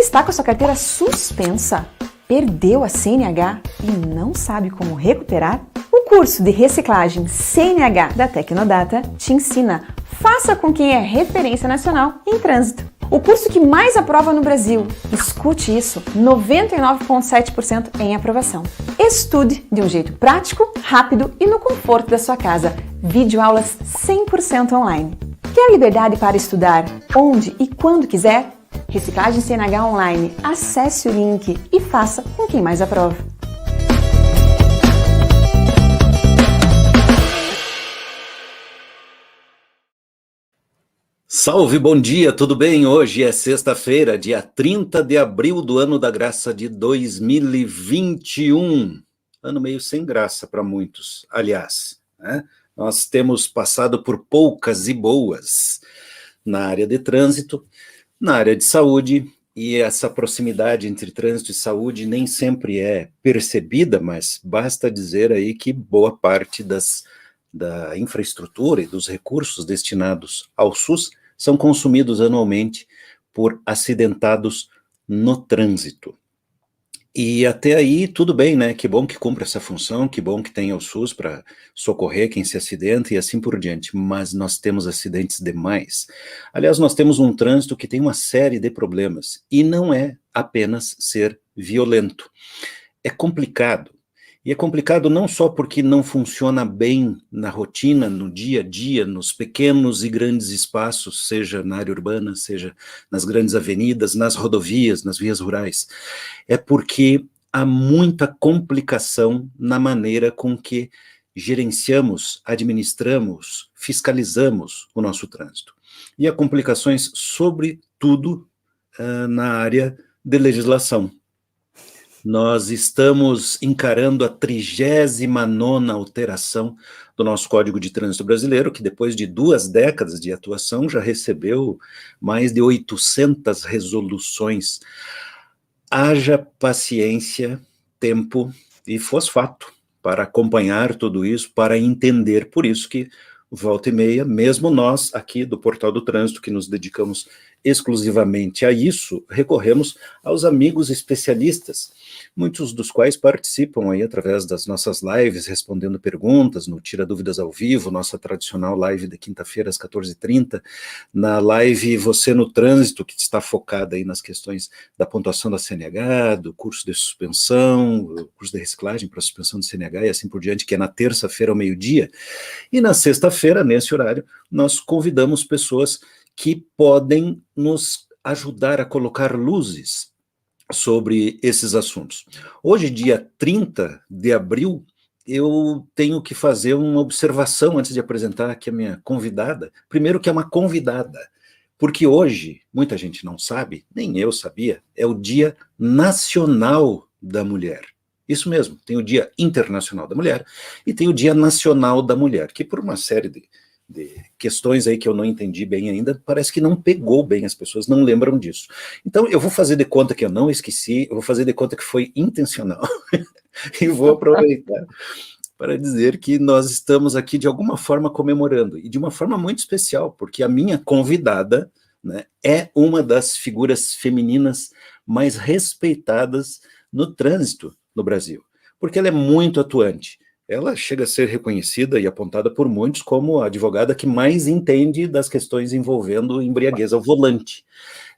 Está com a sua carteira suspensa? Perdeu a CNH e não sabe como recuperar? O curso de reciclagem CNH da Tecnodata te ensina. Faça com quem é referência nacional em trânsito. O curso que mais aprova no Brasil. Escute isso, 99,7% em aprovação. Estude de um jeito prático, rápido e no conforto da sua casa. Videoaulas 100% online. Quer liberdade para estudar onde e quando quiser? Reciclagem CNH Online. Acesse o link e faça com quem mais aprova. Salve, bom dia, tudo bem? Hoje é sexta-feira, dia 30 de abril do ano da graça de 2021. Ano meio sem graça para muitos, aliás, né? Nós temos passado por poucas e boas na área de trânsito, na área de saúde, e essa proximidade entre trânsito e saúde nem sempre é percebida, mas basta dizer aí que boa parte da infraestrutura e dos recursos destinados ao SUS são consumidos anualmente por acidentados no trânsito. E até aí tudo bem, né? Que bom que cumpre essa função, que bom que tenha o SUS para socorrer quem se acidenta e assim por diante, mas nós temos acidentes demais. Aliás, nós temos um trânsito que tem uma série de problemas, e não é apenas ser violento. É complicado. E é complicado não só porque não funciona bem na rotina, no dia a dia, nos pequenos e grandes espaços, seja na área urbana, seja nas grandes avenidas, nas rodovias, nas vias rurais. É porque há muita complicação na maneira com que gerenciamos, administramos, fiscalizamos o nosso trânsito. E há complicações, sobretudo, na área de legislação. Nós estamos encarando a 39ª alteração do nosso Código de Trânsito Brasileiro, que depois de 2 décadas de atuação já recebeu mais de 800 resoluções. Haja paciência, tempo e fosfato para acompanhar tudo isso, para entender. Por isso que, volta e meia, mesmo nós aqui do Portal do Trânsito, que nos dedicamos exclusivamente a isso, recorremos aos amigos especialistas, muitos dos quais participam aí através das nossas lives, respondendo perguntas, no Tira Dúvidas ao Vivo, nossa tradicional live de quinta-feira às 14h30, na live Você no Trânsito, que está focada aí nas questões da pontuação da CNH, do curso de suspensão, o curso de reciclagem para suspensão de CNH e assim por diante, que é na terça-feira ao meio-dia, e na sexta-feira, nesse horário, nós convidamos pessoas que podem nos ajudar a colocar luzes sobre esses assuntos. Hoje, dia 30 de abril, eu tenho que fazer uma observação antes de apresentar aqui a minha convidada. Primeiro que é uma convidada, porque hoje, muita gente não sabe, nem eu sabia, é o Dia Nacional da Mulher. Isso mesmo, tem o Dia Internacional da Mulher e tem o Dia Nacional da Mulher, que por uma série de questões aí que eu não entendi bem ainda, parece que não pegou bem, as pessoas não lembram disso. Então eu vou fazer de conta que eu não esqueci, eu vou fazer de conta que foi intencional, e vou aproveitar para dizer que nós estamos aqui de alguma forma comemorando, e de uma forma muito especial, porque a minha convidada, né, é uma das figuras femininas mais respeitadas no trânsito no Brasil, porque ela é muito atuante. Ela chega a ser reconhecida e apontada por muitos como a advogada que mais entende das questões envolvendo embriaguez ao volante.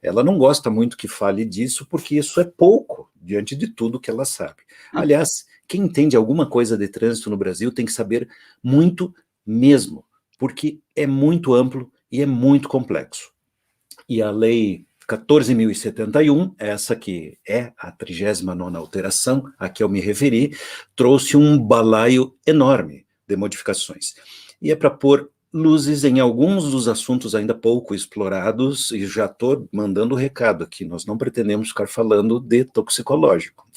Ela não gosta muito que fale disso, porque isso é pouco diante de tudo que ela sabe. Aliás, quem entende alguma coisa de trânsito no Brasil tem que saber muito mesmo, porque é muito amplo e é muito complexo. E a lei 14.071, essa que é a 39ª alteração a que eu me referi, trouxe um balaio enorme de modificações. E é para pôr luzes em alguns dos assuntos ainda pouco explorados, e já estou mandando o recado aqui, nós não pretendemos ficar falando de toxicológico.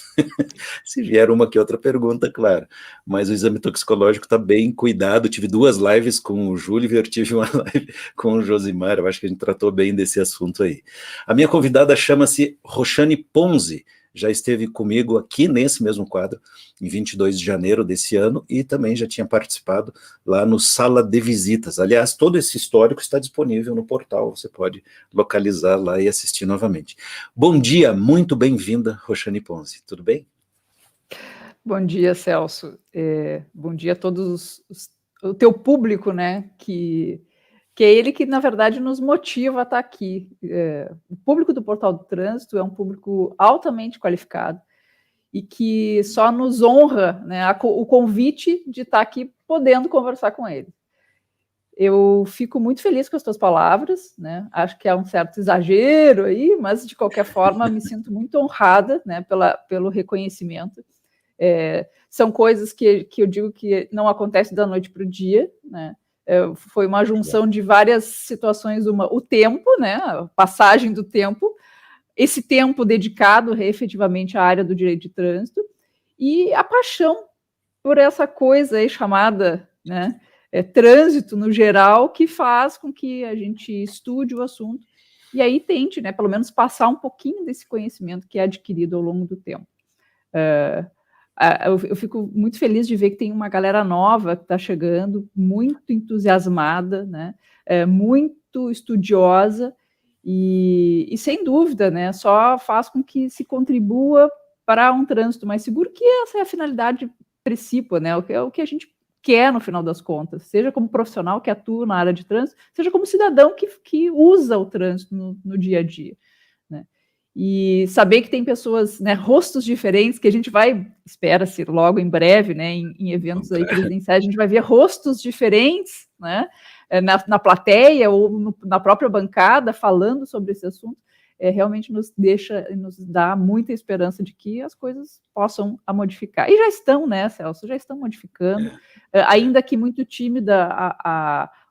Se vier uma que outra pergunta, claro, mas o exame toxicológico está bem cuidado. Tive 2 lives com o Júlio, tive uma live com o Josimar, eu acho que a gente tratou bem desse assunto aí. A minha convidada chama-se Roxane Ponzi, já esteve comigo aqui nesse mesmo quadro, em 22 de janeiro desse ano, e também já tinha participado lá no Sala de Visitas. Aliás, todo esse histórico está disponível no portal, você pode localizar lá e assistir novamente. Bom dia, muito bem-vinda, Roxane Ponzi, tudo bem? Bom dia, Celso. Bom dia a todos o teu público, né, que é ele que, na verdade, nos motiva a estar aqui. O público do Portal do Trânsito é um público altamente qualificado e que só nos honra, né, o convite de estar aqui podendo conversar com ele. Eu fico muito feliz com as tuas palavras, né? Acho que é um certo exagero aí, mas, de qualquer forma, me sinto muito honrada, né, pelo reconhecimento. São coisas que eu digo que não acontecem da noite para o dia, né? Foi uma junção de várias situações, o tempo, né? A passagem do tempo, esse tempo dedicado efetivamente à área do direito de trânsito e a paixão por essa coisa aí chamada, né, trânsito no geral, que faz com que a gente estude o assunto e aí tente, né, pelo menos passar um pouquinho desse conhecimento que é adquirido ao longo do tempo. Eu fico muito feliz de ver que tem uma galera nova que está chegando, muito entusiasmada, né? Muito estudiosa e sem dúvida, né, só faz com que se contribua para um trânsito mais seguro, que essa é a finalidade principal, né? O que a gente quer no final das contas, seja como profissional que atua na área de trânsito, seja como cidadão que usa o trânsito no dia a dia. E saber que tem pessoas, né, rostos diferentes, que a gente vai, espera-se logo em breve, né, em eventos aí presidenciais, a gente vai ver rostos diferentes, né, na plateia ou na própria bancada falando sobre esse assunto, realmente nos dá muita esperança de que as coisas possam modificar. E já estão, né, Celso, já estão modificando, ainda que muito tímida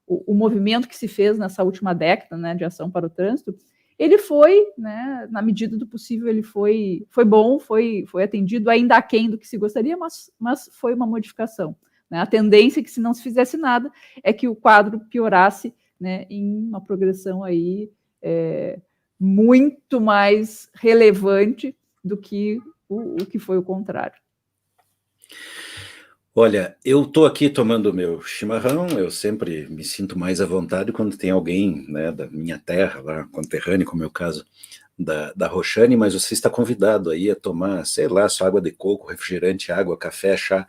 o movimento que se fez nessa última década, né, de ação para o trânsito. Ele foi, né, na medida do possível, ele foi bom, foi atendido, ainda aquém do que se gostaria, mas foi uma modificação. Né? A tendência é que, se não se fizesse nada, é que o quadro piorasse, né, em uma progressão aí muito mais relevante do que o que foi o contrário. Olha, eu estou aqui tomando meu chimarrão, eu sempre me sinto mais à vontade quando tem alguém, né, da minha terra, lá, conterrâneo, como é o caso da Roxane, mas você está convidado aí a tomar, sei lá, sua água de coco, refrigerante, água, café, chá,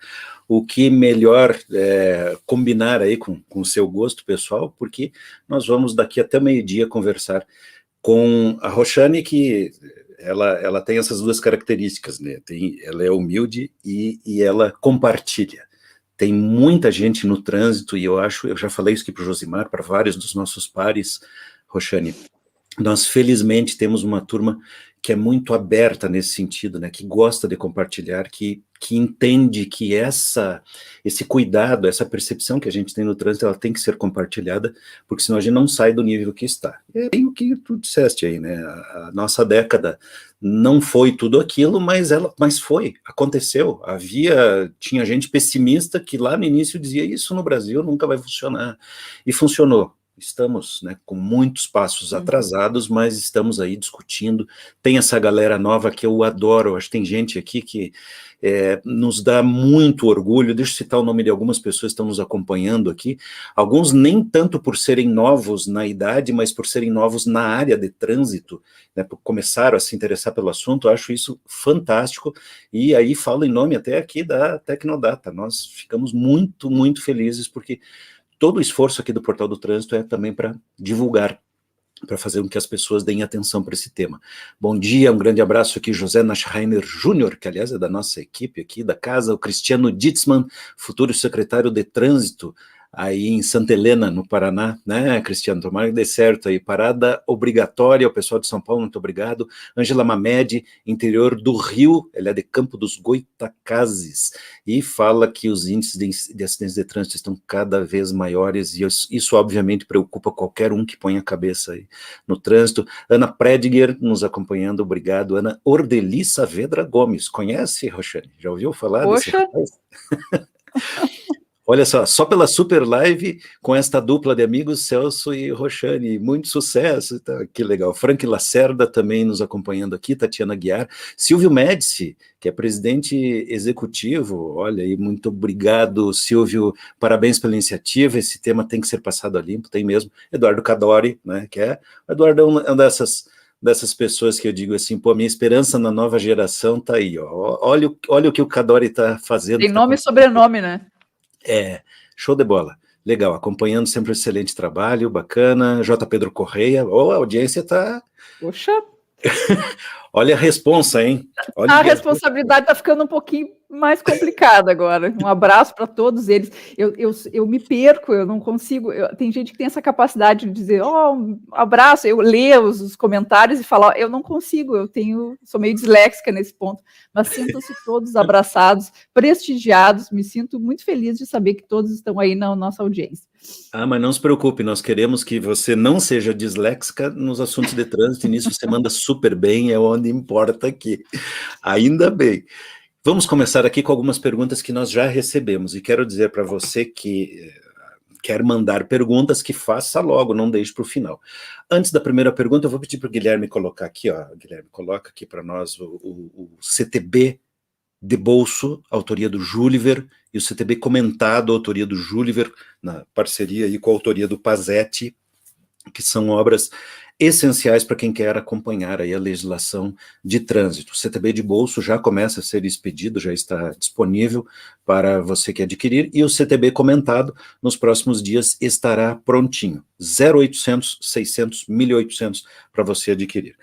o que melhor combinar aí com o seu gosto pessoal, porque nós vamos daqui até meio-dia conversar com a Roxane, que ela tem essas duas características, né? Ela é humilde e ela compartilha. Tem muita gente no trânsito, e eu já falei isso aqui para o Josimar, para vários dos nossos pares, Roxane, nós felizmente temos uma turma que é muito aberta nesse sentido, né? Que gosta de compartilhar, que entende que esse cuidado, essa percepção que a gente tem no trânsito, ela tem que ser compartilhada, porque senão a gente não sai do nível que está. É bem o que tu disseste aí, né? A nossa década não foi tudo aquilo, mas aconteceu. Tinha gente pessimista que lá no início dizia isso no Brasil nunca vai funcionar, e funcionou. Estamos, né, com muitos passos atrasados, mas estamos aí discutindo. Tem essa galera nova que eu adoro, acho que tem gente aqui que nos dá muito orgulho. Deixa eu citar o nome de algumas pessoas que estão nos acompanhando aqui, alguns nem tanto por serem novos na idade, mas por serem novos na área de trânsito, né, começaram a se interessar pelo assunto. Eu acho isso fantástico, e aí falo em nome até aqui da Tecnodata. Nós ficamos muito, muito felizes, porque todo o esforço aqui do Portal do Trânsito é também para divulgar, para fazer com que as pessoas deem atenção para esse tema. Bom dia, um grande abraço aqui, José Naschreiner Júnior, que aliás é da nossa equipe aqui da casa, o Cristiano Ditzmann, futuro secretário de Trânsito, aí em Santa Helena, no Paraná, né, Cristiano? Tomara que dê certo aí. Parada obrigatória, o pessoal de São Paulo, muito obrigado. Ângela Mamed, interior do Rio, ela é de Campo dos Goitacazes, e fala que os índices de acidentes de trânsito estão cada vez maiores, e isso obviamente preocupa qualquer um que põe a cabeça aí no trânsito. Ana Prediger nos acompanhando, obrigado. Ana Ordeli Saavedra Gomes, conhece, Roxane? Já ouviu falar desse rapaz? Olha só pela super live, com esta dupla de amigos, Celso e Roxane, muito sucesso, tá? Que legal. Frank Lacerda também nos acompanhando aqui, Tatiana Guiar, Silvio Médici, que é presidente executivo, olha aí, muito obrigado, Silvio, parabéns pela iniciativa, esse tema tem que ser passado a limpo, tem mesmo. Eduardo Cadori, né, que é, o Eduardo é uma dessas pessoas que eu digo assim, pô, a minha esperança na nova geração tá aí, ó. Olha o que o Cadori tá fazendo. Tem nome e sobrenome, né? Show de bola. Legal, acompanhando sempre um excelente trabalho, bacana. J. Pedro Correia, a audiência tá... Poxa! Olha a responsa, hein? Olha a responsabilidade está ficando um pouquinho mais complicada agora. Um abraço para todos eles. Eu me perco, eu não consigo. Tem gente que tem essa capacidade de dizer, um abraço, eu leio os comentários e falo, eu não consigo, sou meio disléxica nesse ponto, mas sintam-se todos abraçados, prestigiados, me sinto muito feliz de saber que todos estão aí na nossa audiência. Mas não se preocupe, nós queremos que você não seja disléxica nos assuntos de trânsito, e nisso você manda super bem, é onde importa aqui. Ainda bem. Vamos começar aqui com algumas perguntas que nós já recebemos, e quero dizer para você que quer mandar perguntas, que faça logo, não deixe para o final. Antes da primeira pergunta, eu vou pedir para o Guilherme colocar aqui, Guilherme, coloca aqui para nós o CTB de bolso, autoria do Júliver, e o CTB comentado, autoria do Júliver, na parceria aí com a autoria do Pazetti, que são obras essenciais para quem quer acompanhar aí a legislação de trânsito. O CTB de bolso já começa a ser expedido, já está disponível para você que adquirir, e o CTB comentado nos próximos dias estará prontinho, 0800 600 1800 para você adquirir.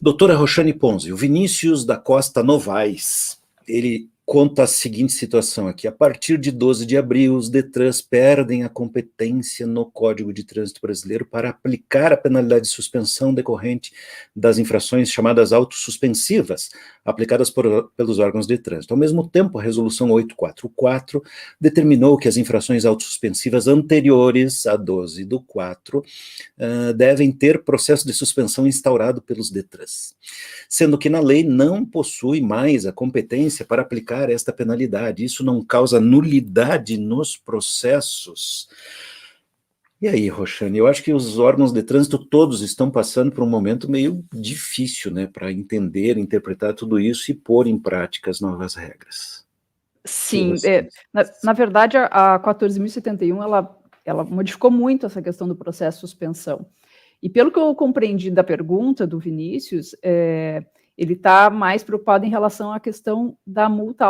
Doutora Roxane Ponzi, o Vinícius da Costa Novaes, ele conta a seguinte situação aqui: a partir de 12 de abril, os Detrans perdem a competência no Código de Trânsito Brasileiro para aplicar a penalidade de suspensão decorrente das infrações chamadas autossuspensivas, aplicadas pelos órgãos de trânsito. Ao mesmo tempo, a Resolução 844 determinou que as infrações autossuspensivas anteriores a 12/4 devem ter processo de suspensão instaurado pelos Detrans, sendo que na lei não possui mais a competência para aplicar esta penalidade. Isso não causa nulidade nos processos. E aí, Roxane, eu acho que os órgãos de trânsito todos estão passando por um momento meio difícil, né, para entender, interpretar tudo isso e pôr em prática as novas regras. Sim, na verdade, a 14.071, ela modificou muito essa questão do processo de suspensão. E pelo que eu compreendi da pergunta do Vinícius, ele está mais preocupado em relação à questão da multa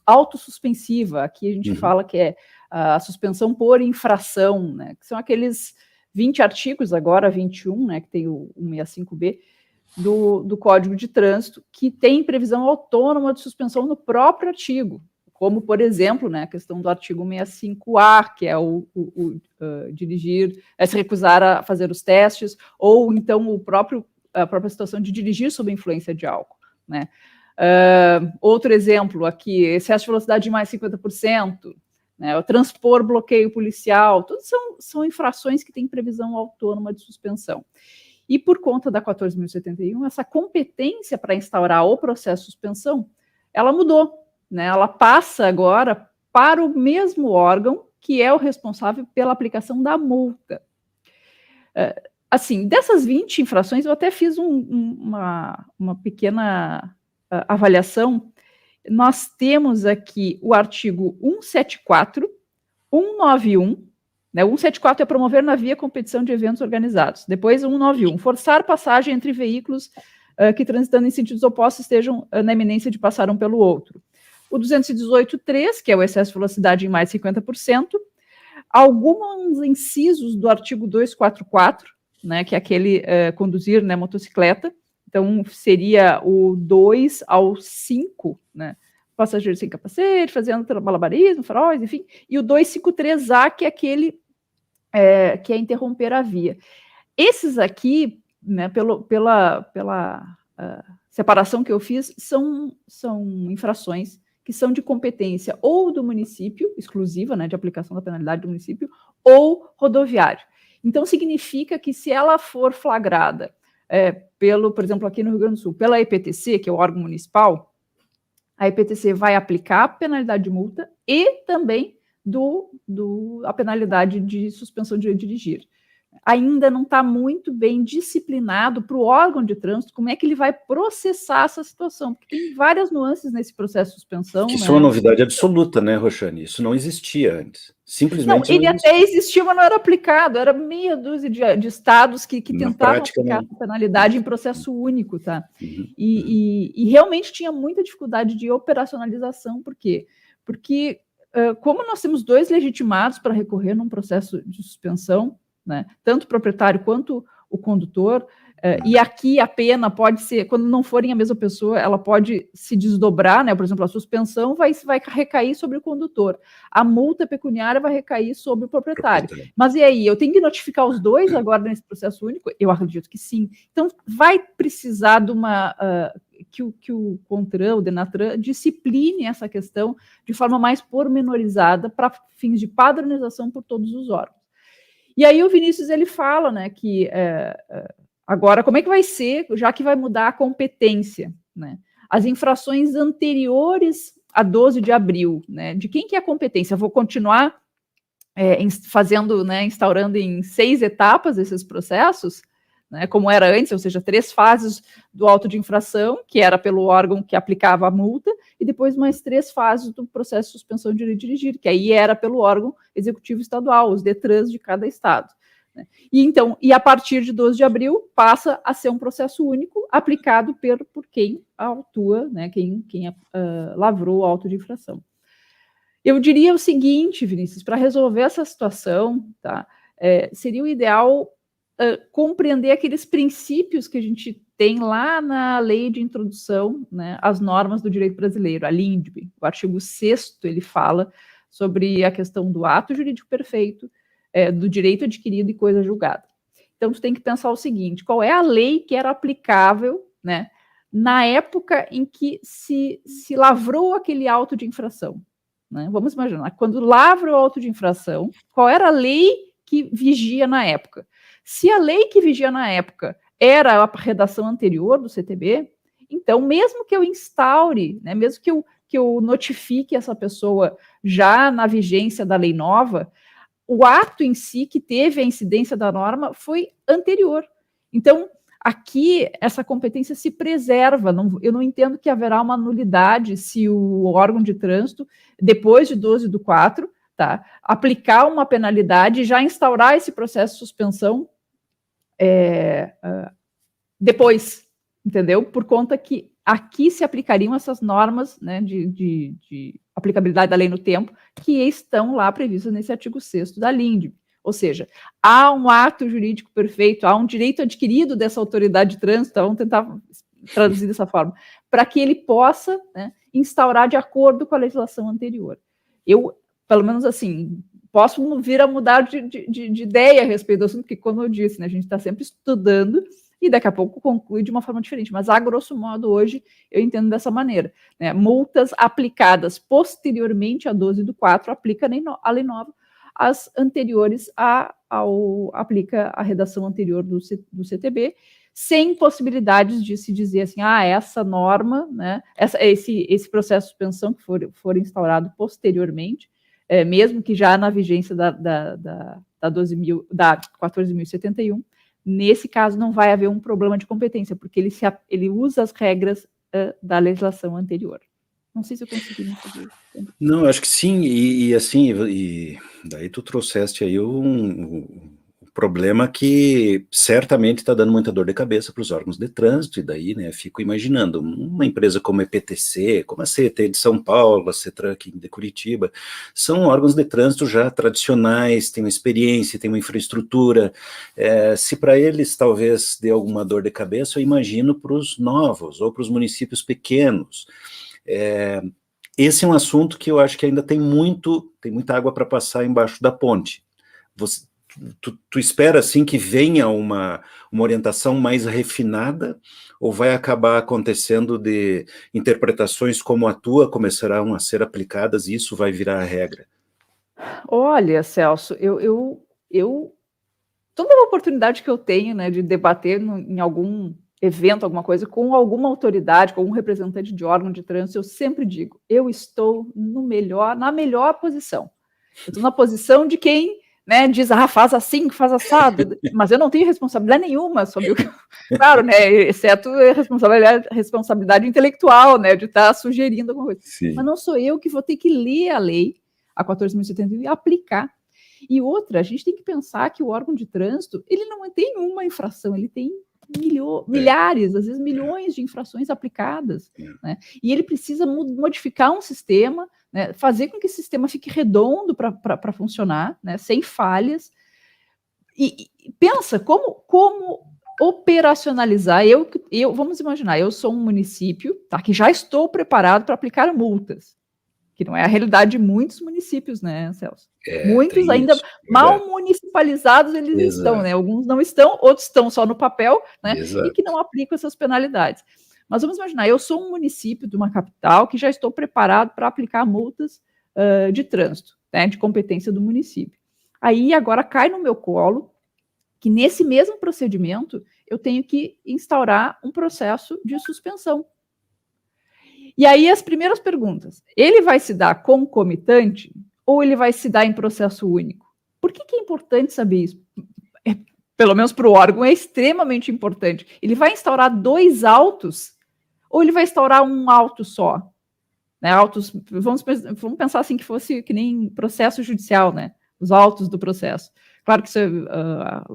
autossuspensiva. Aqui a gente fala que é a suspensão por infração, né, que são aqueles 20 artigos, agora 21, né, que tem o 165B, do Código de Trânsito, que tem previsão autônoma de suspensão no próprio artigo, como, por exemplo, né, a questão do artigo 65A, que é dirigir, se recusar a fazer os testes, ou então a própria situação de dirigir sob influência de álcool, né? Outro exemplo aqui, excesso de velocidade de mais 50%, né, o transpor bloqueio policial, tudo são infrações que têm previsão autônoma de suspensão. E por conta da 14.071, essa competência para instaurar o processo de suspensão, ela mudou, né? Ela passa agora para o mesmo órgão que é o responsável pela aplicação da multa. Assim, dessas 20 infrações, eu até fiz uma pequena avaliação. Nós temos aqui o artigo 174, 191, né? 174 é promover na via competição de eventos organizados. Depois, 191, forçar passagem entre veículos que transitando em sentidos opostos estejam na iminência de passar um pelo outro. O 218.3, que é o excesso de velocidade em mais 50%. Alguns incisos do artigo 244, né, que é aquele conduzir, né, motocicleta. Então, seria o 2 ao 5, né, passageiro sem capacete, fazendo malabarismo, faróis, enfim, e o 253A, que é aquele que é interromper a via. Esses aqui, né, pela separação que eu fiz, são infrações que são de competência ou do município, exclusiva, né, de aplicação da penalidade do município, ou rodoviário. Então, significa que se ela for flagrada por exemplo, aqui no Rio Grande do Sul, pela EPTC, que é o órgão municipal, a EPTC vai aplicar a penalidade de multa e também a penalidade de suspensão de direito de dirigir. Ainda não está muito bem disciplinado para o órgão de trânsito como é que ele vai processar essa situação, porque tem várias nuances nesse processo de suspensão. Isso é uma novidade absoluta, né, Roxane? Isso não existia antes. Simplesmente não, ele até existia, mas não era aplicado. Era meia dúzia de estados que tentavam aplicar a penalidade em processo único, tá? E realmente tinha muita dificuldade de operacionalização. Por quê? Porque como nós temos 2 legitimados para recorrer num processo de suspensão, né, tanto o proprietário quanto o condutor, e aqui a pena pode ser, quando não forem a mesma pessoa, ela pode se desdobrar, né? Por exemplo, a suspensão vai recair sobre o condutor, a multa pecuniária vai recair sobre o proprietário. Mas e aí, eu tenho que notificar os 2 agora nesse processo único? Eu acredito que sim. Então, vai precisar de uma... que o CONTRAN, o DENATRAN, discipline essa questão de forma mais pormenorizada para fins de padronização por todos os órgãos. E aí o Vinícius, ele fala, né, que agora como é que vai ser, já que vai mudar a competência, né? As infrações anteriores a 12 de abril, né? De quem que é a competência? Eu vou continuar fazendo, né, instaurando em 6 etapas esses processos, né, como era antes, ou seja, 3 fases do auto de infração, que era pelo órgão que aplicava a multa, e depois mais 3 fases do processo de suspensão de direito de dirigir, que aí era pelo órgão executivo estadual, os DETRANs de cada estado. Né? E a partir de 12 de abril passa a ser um processo único aplicado por quem autua, né, quem lavrou o auto de infração. Eu diria o seguinte, Vinícius, para resolver essa situação, tá, seria o ideal compreender aqueles princípios que a gente tem lá na lei de introdução, né, às normas do direito brasileiro, a LINDB. O artigo 6º, ele fala sobre a questão do ato jurídico perfeito, do direito adquirido e coisa julgada. Então, você tem que pensar o seguinte, qual é a lei que era aplicável, né, na época em que se lavrou aquele auto de infração, né? Vamos imaginar, quando lavra o auto de infração, qual era a lei que vigia na época? Se a lei que vigia na época era a redação anterior do CTB, então, mesmo que eu instaure, né, mesmo que eu notifique essa pessoa já na vigência da lei nova, o ato em si que teve a incidência da norma foi anterior. Então, aqui, essa competência se preserva. Eu não entendo que haverá uma nulidade se o órgão de trânsito, depois de 12/4, tá, aplicar uma penalidade e já instaurar esse processo de suspensão depois, entendeu? Por conta que aqui se aplicariam essas normas, né, de aplicabilidade da lei no tempo, que estão lá previstas nesse artigo 6º da LINDB. Ou seja, há um ato jurídico perfeito, há um direito adquirido dessa autoridade de trânsito, vamos tentar traduzir dessa forma, para que ele possa, né, instaurar de acordo com a legislação anterior. Eu, pelo menos assim, posso vir a mudar de ideia a respeito do assunto, porque, como eu disse, né, a gente está sempre estudando e daqui a pouco conclui de uma forma diferente, mas a grosso modo hoje eu entendo dessa maneira, né? Multas aplicadas posteriormente a 12/4 aplica a lei nova, as anteriores aplica a redação anterior do CTB, sem possibilidades de se dizer assim, essa norma, né, esse processo de suspensão que for instaurado posteriormente, mesmo que já na vigência da 14.071, nesse caso não vai haver um problema de competência, porque ele usa as regras da legislação anterior. Não sei se eu consegui me fazer. Não, acho que sim, e assim, e daí tu trouxeste aí um problema que certamente está dando muita dor de cabeça para os órgãos de trânsito, e daí, né, fico imaginando, uma empresa como a EPTC, como a CET de São Paulo, a CETRAN de Curitiba, são órgãos de trânsito já tradicionais, têm uma experiência, têm uma infraestrutura, se para eles talvez dê alguma dor de cabeça, eu imagino para os novos, ou para os municípios pequenos. Esse é um assunto que eu acho que ainda tem muita água para passar embaixo da ponte. Tu espera, assim, que venha uma orientação mais refinada, ou vai acabar acontecendo de interpretações como a tua começarão a ser aplicadas e isso vai virar a regra? Olha, Celso, toda a oportunidade que eu tenho, né, de debater em algum evento, alguma coisa, com alguma autoridade, com algum representante de órgão de trânsito, eu sempre digo, eu estou na melhor posição. Eu estou na posição de quem, né, diz, faz assim, faz assado, mas eu não tenho responsabilidade nenhuma sobre o que... Claro, né, exceto a responsabilidade intelectual, né, de estar sugerindo alguma coisa. Sim. Mas não sou eu que vou ter que ler a lei, a 14.071, e aplicar. E outra, a gente tem que pensar que o órgão de trânsito, ele não tem uma infração, ele tem milhares, às vezes milhões de infrações aplicadas, né? E ele precisa modificar um sistema, né? Fazer com que esse sistema fique redondo para funcionar, né? Sem falhas. E pensa como operacionalizar. Vamos imaginar, eu sou um município, tá, que já estou preparado para aplicar multas, que não é a realidade de muitos municípios, né, Celso? Muitos ainda mal municipalizados eles estão, né? Alguns não estão, outros estão só no papel, né? E que não aplicam essas penalidades. Mas vamos imaginar, eu sou um município de uma capital que já estou preparado para aplicar multas de trânsito, né, de competência do município. Aí agora cai no meu colo que nesse mesmo procedimento eu tenho que instaurar um processo de suspensão. E aí as primeiras perguntas, ele vai se dar concomitante ou ele vai se dar em processo único? Por que é importante saber isso? Pelo menos para o órgão é extremamente importante. Ele vai instaurar 2 autos ou ele vai instaurar um auto só? Né, autos, vamos pensar assim que fosse que nem processo judicial, né? Os autos do processo. Claro que isso,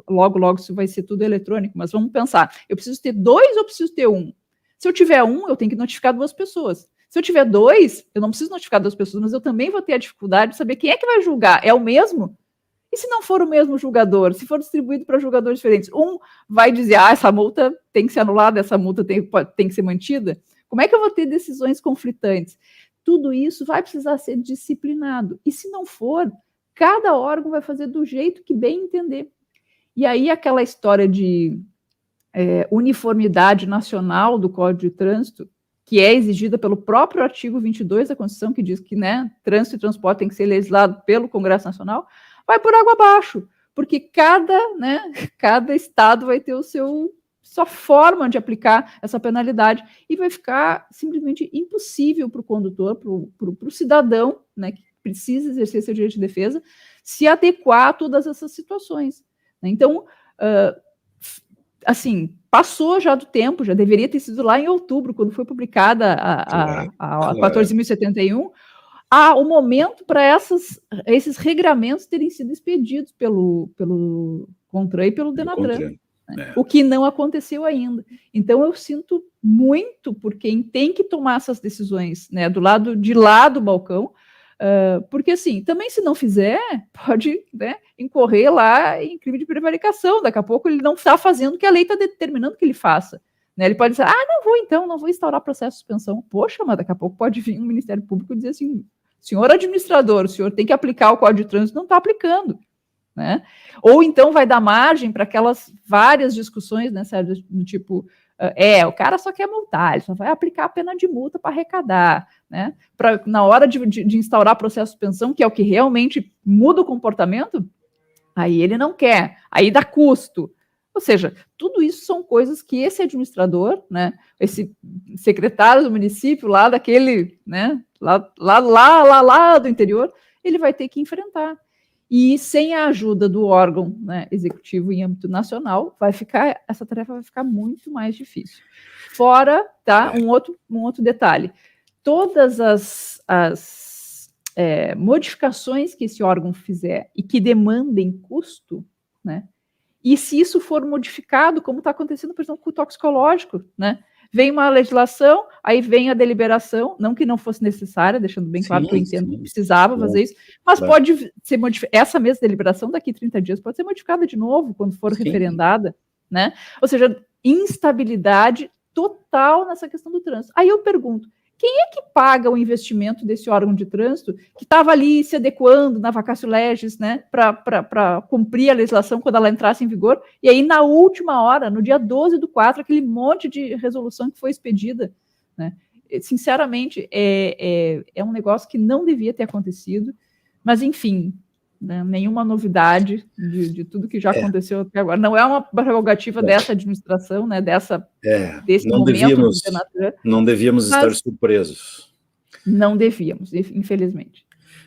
logo isso vai ser tudo eletrônico, mas vamos pensar, eu preciso ter 2 ou preciso ter 1? Se eu tiver 1, eu tenho que notificar 2 pessoas. Se eu tiver 2, eu não preciso notificar 2 pessoas, mas eu também vou ter a dificuldade de saber quem é que vai julgar. É o mesmo? E se não for o mesmo julgador? Se for distribuído para julgadores diferentes? Um vai dizer, essa multa tem que ser anulada, essa multa tem que ser mantida? Como é que eu vou ter decisões conflitantes? Tudo isso vai precisar ser disciplinado. E se não for, cada órgão vai fazer do jeito que bem entender. E aí aquela história de uniformidade nacional do Código de Trânsito, que é exigida pelo próprio artigo 22 da Constituição, que diz que, né, trânsito e transporte tem que ser legislado pelo Congresso Nacional, vai por água abaixo, porque cada estado vai ter sua forma de aplicar essa penalidade e vai ficar simplesmente impossível para o condutor, para o cidadão, né, que precisa exercer seu direito de defesa, se adequar a todas essas situações. Então, assim, passou já do tempo, já deveria ter sido lá em outubro, quando foi publicada a 14.071, o momento para esses regramentos terem sido expedidos pelo CONTRAN e pelo Denatran, né? O que não aconteceu ainda. Então, eu sinto muito por quem tem que tomar essas decisões, né, do lado de lá do balcão, porque, assim, também se não fizer, pode, né, incorrer lá em crime de prevaricação. Daqui a pouco ele não está fazendo o que a lei está determinando que ele faça. Né? Ele pode dizer, não vou instaurar processo de suspensão. Poxa, mas daqui a pouco pode vir um Ministério Público e dizer assim, senhor administrador, o senhor tem que aplicar o Código de Trânsito, não está aplicando. Né? Ou então vai dar margem para aquelas várias discussões, né, Sérgio, do tipo, o cara só quer multar, ele só vai aplicar a pena de multa para arrecadar, né? Na hora de instaurar processo de suspensão, que é o que realmente muda o comportamento, aí ele não quer, aí dá custo. Ou seja, tudo isso são coisas que esse administrador, né, esse secretário do município lá daquele, né, lá do interior, ele vai ter que enfrentar. E sem a ajuda do órgão, né, executivo em âmbito nacional, essa tarefa vai ficar muito mais difícil. Fora, tá, um outro detalhe, todas as modificações que esse órgão fizer e que demandem custo, né, e se isso for modificado, como está acontecendo, por exemplo, com o toxicológico, né, vem uma legislação, aí vem a deliberação, não que não fosse necessária, deixando bem claro que eu entendo que precisava fazer isso, mas pode ser modificada, essa mesma deliberação daqui a 30 dias pode ser modificada de novo quando for referendada, né? Ou seja, instabilidade total nessa questão do trânsito. Aí eu pergunto, quem é que paga o investimento desse órgão de trânsito que estava ali se adequando na vacatio legis, né, para cumprir a legislação quando ela entrasse em vigor, e aí na última hora, no dia 12/4, aquele monte de resolução que foi expedida, né? Sinceramente, é um negócio que não devia ter acontecido, mas enfim, né, nenhuma novidade de tudo que já aconteceu até agora. Não é uma prerrogativa dessa administração, né, desse momento do Denatran. Não devíamos estar surpresos. Não devíamos, infelizmente.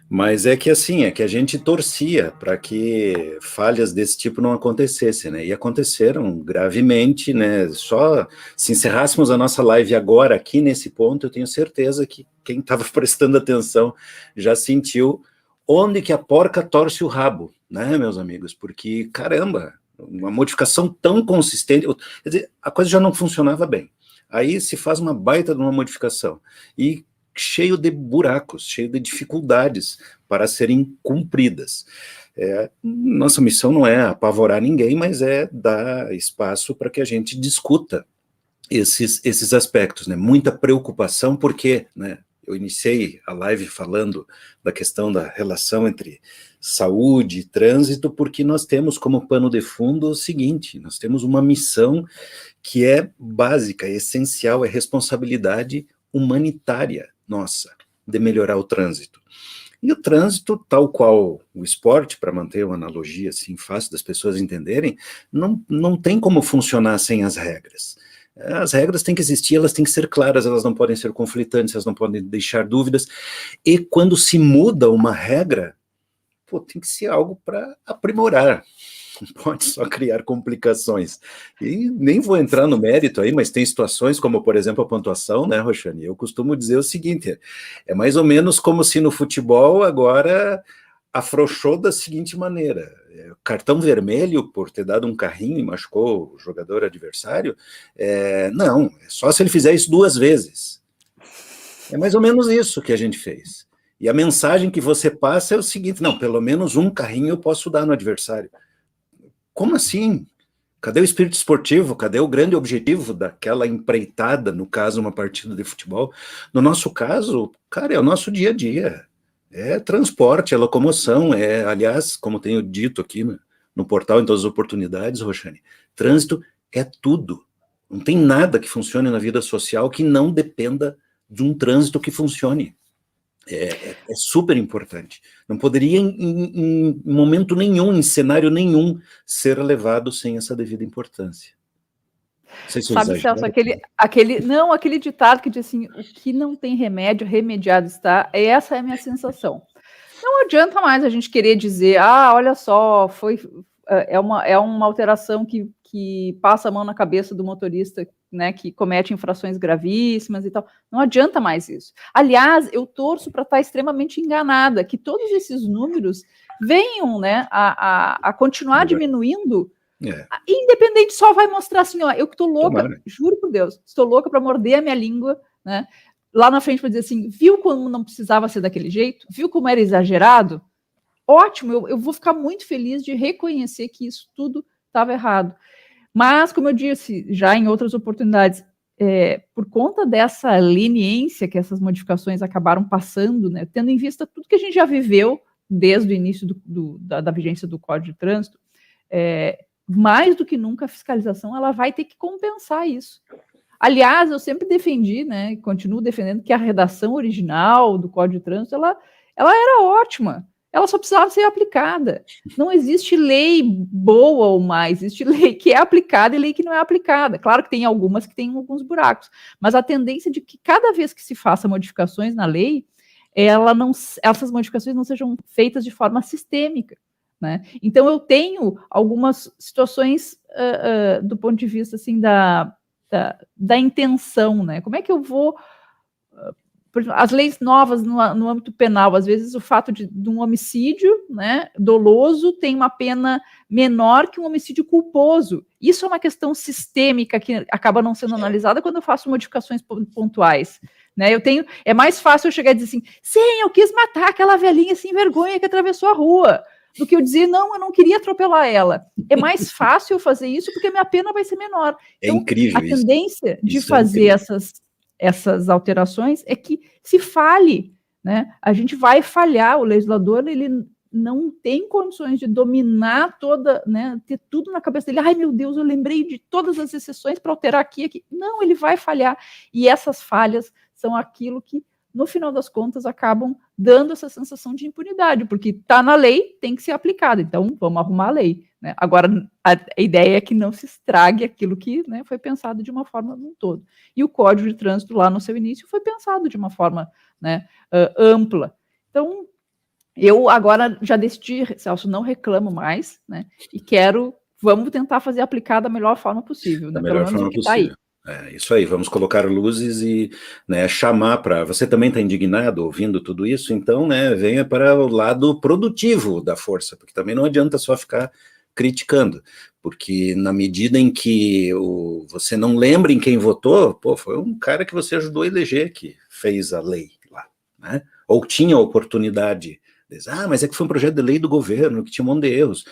Mas é que assim, é que a gente torcia para que falhas desse tipo não acontecessem, né? E aconteceram gravemente, né? Só se encerrássemos a nossa live agora, aqui nesse ponto, eu tenho certeza que quem estava prestando atenção já sentiu onde que a porca torce o rabo, né, meus amigos? Porque, caramba, uma modificação tão consistente, quer dizer, a coisa já não funcionava bem. Aí se faz uma baita de uma modificação. E cheio de buracos, cheio de dificuldades para serem cumpridas. Nossa missão não é apavorar ninguém, mas é dar espaço para que a gente discuta esses aspectos, né? Muita preocupação, porque, né, eu iniciei a live falando da questão da relação entre saúde e trânsito, porque nós temos como pano de fundo o seguinte: nós temos uma missão que é básica, é essencial, é responsabilidade humanitária nossa, de melhorar o trânsito. E o trânsito, tal qual o esporte, para manter uma analogia assim fácil das pessoas entenderem, não tem como funcionar sem as regras. As regras têm que existir, elas têm que ser claras, elas não podem ser conflitantes, elas não podem deixar dúvidas. E quando se muda uma regra, tem que ser algo para aprimorar. Não pode só criar complicações. E nem vou entrar no mérito aí, mas tem situações como, por exemplo, a pontuação, né, Roxane? Eu costumo dizer o seguinte, é mais ou menos como se no futebol agora afrouxou da seguinte maneira: cartão vermelho por ter dado um carrinho e machucou o jogador adversário, não, é só se ele fizer isso 2 vezes. É mais ou menos isso que a gente fez. E a mensagem que você passa é o seguinte: não, pelo menos um carrinho eu posso dar no adversário. Como assim? Cadê o espírito esportivo? Cadê o grande objetivo daquela empreitada, no caso, uma partida de futebol? No nosso caso, cara, é o nosso dia a dia. É transporte, é locomoção, aliás, como tenho dito aqui no portal em todas as oportunidades, Roxane, trânsito é tudo. Não tem nada que funcione na vida social que não dependa de um trânsito que funcione. É super importante. Não poderia, em momento nenhum, em cenário nenhum, ser levado sem essa devida importância. Não sei se eu Sabe, Celso, aquele ditado que diz assim: o que não tem remédio, remediado está. Essa é a minha sensação. Não adianta mais a gente querer dizer, olha só, é uma alteração que passa a mão na cabeça do motorista, né, que comete infrações gravíssimas e tal. Não adianta mais isso. Aliás, eu torço para estar extremamente enganada, que todos esses números venham, né, a continuar diminuindo. Independente, só vai mostrar assim, eu que tô louca, Tomara. Juro por Deus, estou louca para morder a minha língua, né? Lá na frente para dizer assim, viu como não precisava ser daquele jeito? Viu como era exagerado? Ótimo, eu vou ficar muito feliz de reconhecer que isso tudo estava errado. Mas, como eu disse já em outras oportunidades, por conta dessa leniência que essas modificações acabaram passando, né, tendo em vista tudo que a gente já viveu desde o início da vigência do Código de Trânsito, mais do que nunca a fiscalização ela vai ter que compensar isso. Aliás, eu sempre defendi, né, continuo defendendo que a redação original do Código de Trânsito ela era ótima. Ela só precisava ser aplicada. Não existe lei boa ou má, existe lei que é aplicada e lei que não é aplicada. Claro que tem algumas que têm alguns buracos, mas a tendência de que cada vez que se faça modificações na lei, essas modificações não sejam feitas de forma sistêmica, né? Então eu tenho algumas situações do ponto de vista assim da intenção, né? Como é que eu vou... As leis novas no âmbito penal, às vezes o fato de um homicídio, né, doloso tem uma pena menor que um homicídio culposo. Isso é uma questão sistêmica que acaba não sendo analisada quando eu faço modificações pontuais. Né? É mais fácil eu chegar e dizer assim, sim, eu quis matar aquela velhinha sem vergonha que atravessou a rua, do que eu dizer, não, eu não queria atropelar ela. É mais fácil eu fazer isso porque a minha pena vai ser menor. Então, incrível a tendência de fazer essas alterações é que se falhe, né? A gente vai falhar, o legislador ele não tem condições de dominar toda, né, ter tudo na cabeça dele. Ai, meu Deus, eu lembrei de todas as exceções para alterar aqui. Não, ele vai falhar. E essas falhas são aquilo que, no final das contas, acabam dando essa sensação de impunidade, porque está na lei, tem que ser aplicada. Então, vamos arrumar a lei. Né? Agora, a ideia é que não se estrague aquilo que, né, foi pensado de uma forma no todo. E o Código de Trânsito, lá no seu início, foi pensado de uma forma, né, ampla. Então, Eu agora já decidi, Celso, não reclamo mais, né? E vamos tentar fazer aplicar da melhor forma possível, Da né? Pelo melhor menos o forma que está aí. possível. Isso aí, vamos colocar luzes e, né, chamar para... Você também está indignado ouvindo tudo isso, então, né, venha para o lado produtivo da força, porque também não adianta só ficar criticando, porque na medida em que você não lembra em quem votou, pô, foi um cara que você ajudou a eleger que fez a lei lá, né? Ou tinha a oportunidade de dizer, mas é que foi um projeto de lei do governo que tinha um monte de erros.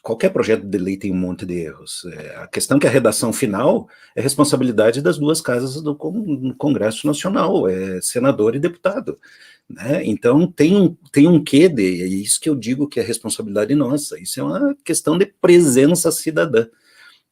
Qualquer projeto de lei tem um monte de erros. A questão é que a redação final é responsabilidade das duas casas do Congresso Nacional, é senador e deputado, né? Então tem um quê de, é isso que eu digo que é responsabilidade nossa, isso é uma questão de presença cidadã.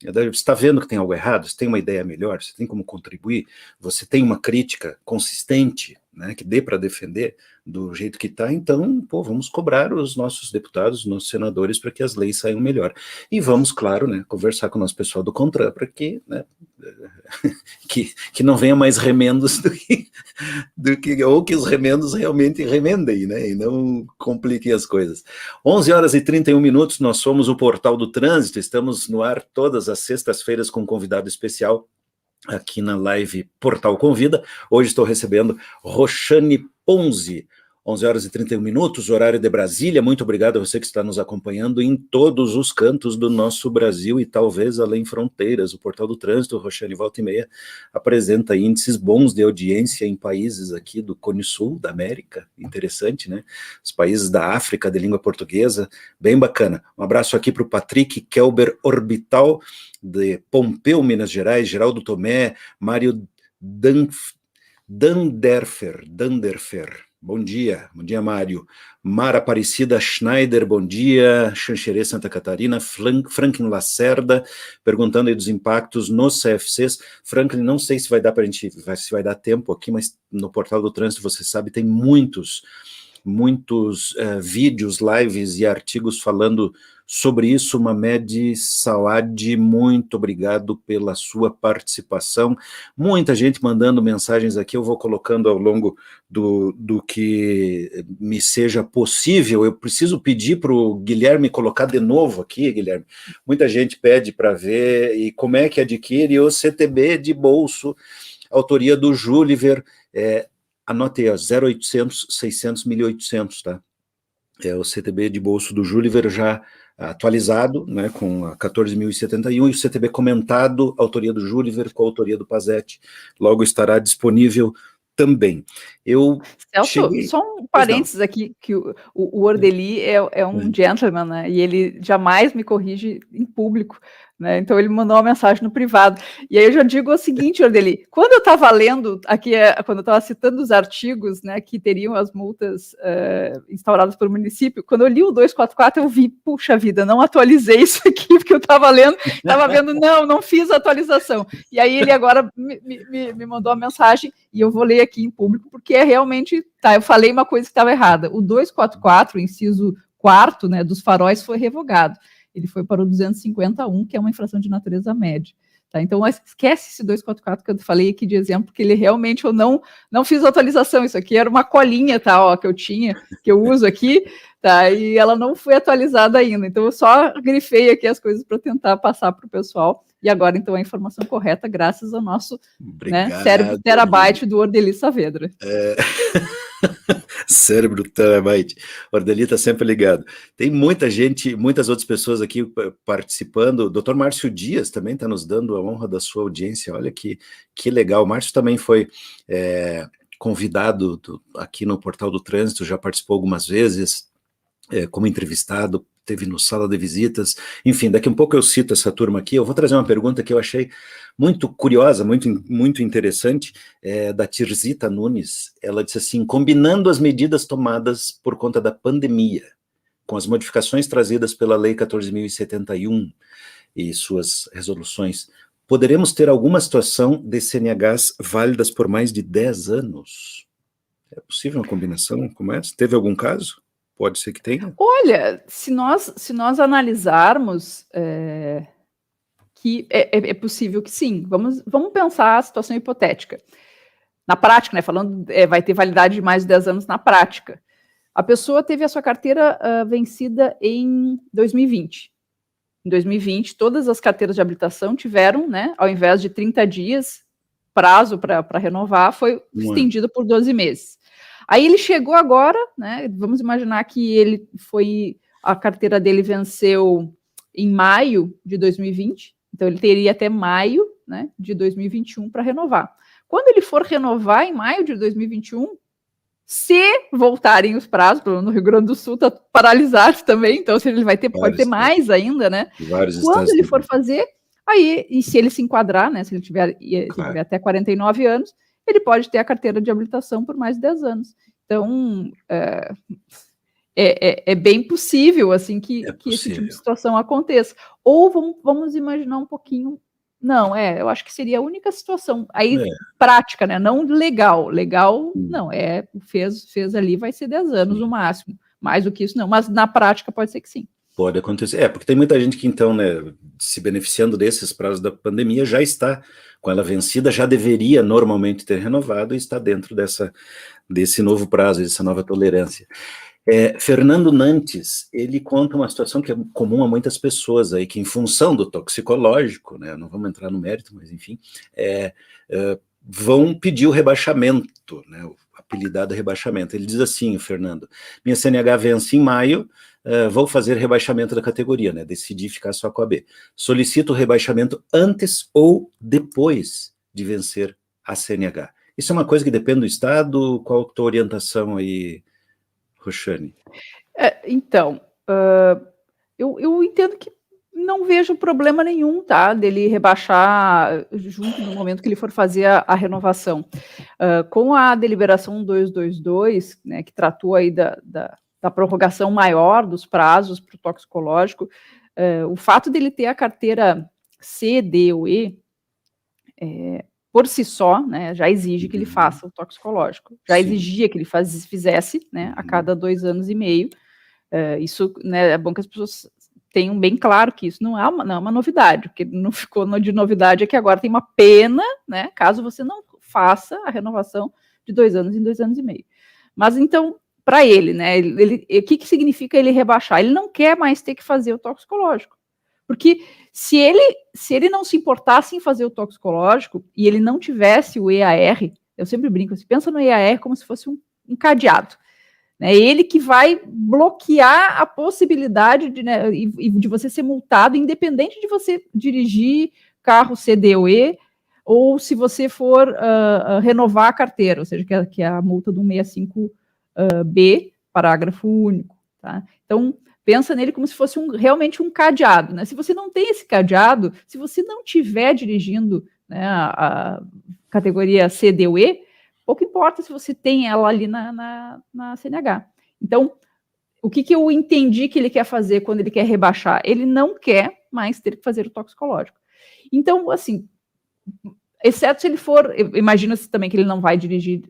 Você está vendo que tem algo errado, você tem uma ideia melhor, você tem como contribuir, você tem uma crítica consistente, né, que dê para defender do jeito que está, então, pô, vamos cobrar os nossos deputados, os nossos senadores para que as leis saiam melhor. E vamos, claro, né, conversar com o nosso pessoal do CONTRAN para que, né, que não venha mais remendos ou que os remendos realmente remendem, né, e não compliquem as coisas. 11h31, nós somos o Portal do Trânsito, estamos no ar todas as sextas-feiras com um convidado especial aqui na live Portal Convida. Hoje estou recebendo Roxane Ponzi, 11h31, horário de Brasília. Muito obrigado a você que está nos acompanhando em todos os cantos do nosso Brasil e talvez além fronteiras. O Portal do Trânsito, Roxane, volta e meia, apresenta índices bons de audiência em países aqui do Cone Sul, da América. Interessante, né? Os países da África, de língua portuguesa, bem bacana. Um abraço aqui para o Patrick Kelber Orbital, de Pompeu, Minas Gerais, Geraldo Tomé, Mário Danderfer. Bom dia, Mário. Mara Aparecida Schneider, bom dia. Xanxerê, Santa Catarina. Franklin Lacerda, perguntando aí dos impactos nos CFCs. Franklin, não sei se vai dar para a gente, se vai dar tempo aqui, mas no Portal do Trânsito, você sabe, tem muitos vídeos, lives e artigos falando sobre isso. Mamed Saad, muito obrigado pela sua participação. Muita gente mandando mensagens aqui, eu vou colocando ao longo do que me seja possível. Eu preciso pedir para o Guilherme colocar de novo aqui, Guilherme. Muita gente pede para ver e como é que adquire o CTB de bolso, autoria do Júliver, anote aí, 0800 600 1800, tá? É o CTB de bolso do Júliver já atualizado, né, com a 14.071, e o CTB comentado, autoria do Júliver, com a autoria do Pazetti, logo estará disponível também. Celso, só um parênteses aqui, que o Ordeli é um gentleman, né, e ele jamais me corrige em público, né, então ele mandou uma mensagem no privado, e aí eu já digo o seguinte, Ordeli, quando eu estava lendo, aqui, quando eu estava citando os artigos, né, que teriam as multas instauradas pelo município, quando eu li o 244, eu vi, puxa vida, não atualizei isso aqui, porque eu estava vendo, não fiz a atualização, e aí ele agora me mandou uma mensagem, e eu vou ler aqui em público, porque é realmente, eu falei uma coisa que estava errada, o 244, inciso 4º, né, dos faróis foi revogado, ele foi para o 251, que é uma infração de natureza média. Tá? Então, esquece esse 244 que eu falei aqui de exemplo, porque ele realmente, eu não fiz atualização, isso aqui era uma colinha, tá, ó, que eu tinha, que eu uso aqui, tá, e ela não foi atualizada ainda, então eu só grifei aqui as coisas para tentar passar para o pessoal, e agora, então, a informação correta, graças ao nosso, né, cérebro terabyte do Ordeli Saavedra. Cérebro terabyte. Ordeli está sempre ligado. Tem muita gente, muitas outras pessoas aqui participando. O Dr. Márcio Dias também está nos dando a honra da sua audiência. Olha que legal. O Márcio também foi convidado aqui no Portal do Trânsito, já participou algumas vezes como entrevistado, teve no Sala de Visitas, enfim, daqui a um pouco eu cito essa turma aqui. Eu vou trazer uma pergunta que eu achei muito curiosa, muito interessante, da Tirzita Nunes. Ela disse assim, combinando as medidas tomadas por conta da pandemia, com as modificações trazidas pela Lei 14.071 e suas resoluções, poderemos ter alguma situação de CNHs válidas por mais de 10 anos? É possível uma combinação como essa? Teve algum caso? Pode ser que tenha. Olha, se nós analisarmos que é possível que sim. Vamos pensar a situação hipotética. Na prática, né, falando, vai ter validade de mais de 10 anos na prática. a pessoa teve a sua carteira vencida em 2020. Em 2020, todas as carteiras de habilitação tiveram, né, ao invés de 30 dias, prazo para renovar, foi estendido por 12 meses. Aí ele chegou agora, né, vamos imaginar que a carteira dele venceu em maio de 2020, então ele teria até maio, né, de 2021 para renovar. Quando ele for renovar em maio de 2021, se voltarem os prazos, no Rio Grande do Sul está paralisado também, então se ele pode ter mais ainda, né? Quando ele for fazer, aí, e se ele se enquadrar, né? Se ele tiver até 49 anos, ele pode ter a carteira de habilitação por mais de 10 anos. Então, é bem possível, assim, que esse tipo de situação aconteça. Ou vamos imaginar um pouquinho. Não, eu acho que seria a única situação aí prática, né? Não legal. Legal, não, fez ali, vai ser 10 anos no máximo. Mais do que isso, não. Mas na prática pode ser que sim. Pode acontecer. Porque tem muita gente que, então, né, se beneficiando desses prazos da pandemia, já está com ela vencida, já deveria normalmente ter renovado e está dentro desse novo prazo, dessa nova tolerância. Fernando Nantes, ele conta uma situação que é comum a muitas pessoas aí, que em função do toxicológico, né, não vamos entrar no mérito, mas enfim, vão pedir o rebaixamento, né, o apelidado rebaixamento. Ele diz assim, Fernando, minha CNH vence em maio, vou fazer rebaixamento da categoria, né, decidi ficar só com a B. Solicito o rebaixamento antes ou depois de vencer a CNH. Isso é uma coisa que depende do Estado? Qual a tua orientação aí, Roxane? Então, eu entendo que não vejo problema nenhum, tá, dele rebaixar junto no momento que ele for fazer a renovação. Com a deliberação 222, né, que tratou aí da prorrogação maior dos prazos para o toxicológico, o fato dele ter a carteira C, D ou E, por si só, né, já exige que ele faça o toxicológico. Já exigia que ele fizesse, né, a cada 2 anos e meio. Isso, né, é bom que as pessoas tenham bem claro que isso não é uma novidade. O que não ficou de novidade é que agora tem uma pena, né, caso você não faça a renovação de 2 anos em 2 anos e meio. Mas então, para ele, né, o que significa ele rebaixar? Ele não quer mais ter que fazer o toxicológico. Porque se ele não se importasse em fazer o toxicológico e ele não tivesse o EAR, eu sempre brinco, você pensa no EAR como se fosse um cadeado. É ele que vai bloquear a possibilidade de você ser multado, independente de você dirigir carro CD ou E, ou se você for renovar a carteira, ou seja, que é a multa do 165B, parágrafo único. Tá? Então, pensa nele como se fosse realmente um cadeado. Né? Se você não tem esse cadeado, se você não estiver dirigindo, né, a categoria C, D ou E, pouco importa se você tem ela ali na CNH. Então, o que eu entendi que ele quer fazer quando ele quer rebaixar? Ele não quer mais ter que fazer o toxicológico. Então, assim, exceto se ele for, imagina-se também que ele não vai dirigir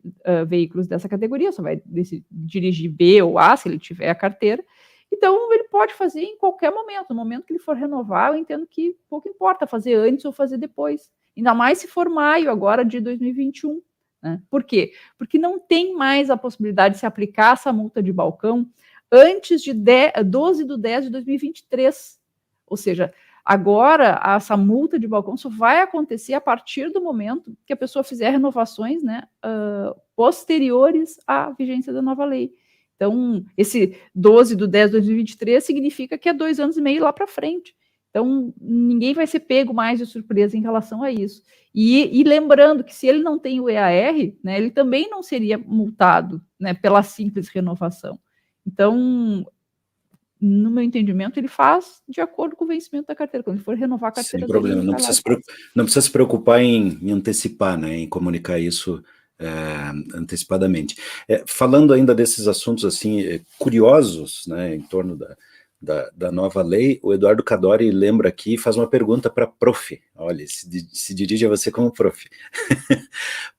veículos dessa categoria, só vai dirigir B ou A, se ele tiver a carteira. Então, ele pode fazer em qualquer momento. No momento que ele for renovar, eu entendo que pouco importa fazer antes ou fazer depois. Ainda mais se for maio agora de 2021. Né? Por quê? Porque não tem mais a possibilidade de se aplicar essa multa de balcão antes de 12 de 10 de 2023. Ou seja, agora essa multa de balcão só vai acontecer a partir do momento que a pessoa fizer renovações, né, posteriores à vigência da nova lei. Então, esse 12 de 10 de 2023 significa que é 2 anos e meio lá para frente. Então, ninguém vai ser pego mais de surpresa em relação a isso. E lembrando que se ele não tem o EAR, né, ele também não seria multado, né, pela simples renovação. Então, no meu entendimento, ele faz de acordo com o vencimento da carteira. Quando ele for renovar a carteira... Sem problema, não precisa se preocupar em antecipar, né, em comunicar isso antecipadamente. Falando ainda desses assuntos assim curiosos, né, em torno da nova lei, o Eduardo Cadori lembra aqui e faz uma pergunta para a prof. Olha, se dirige a você como prof.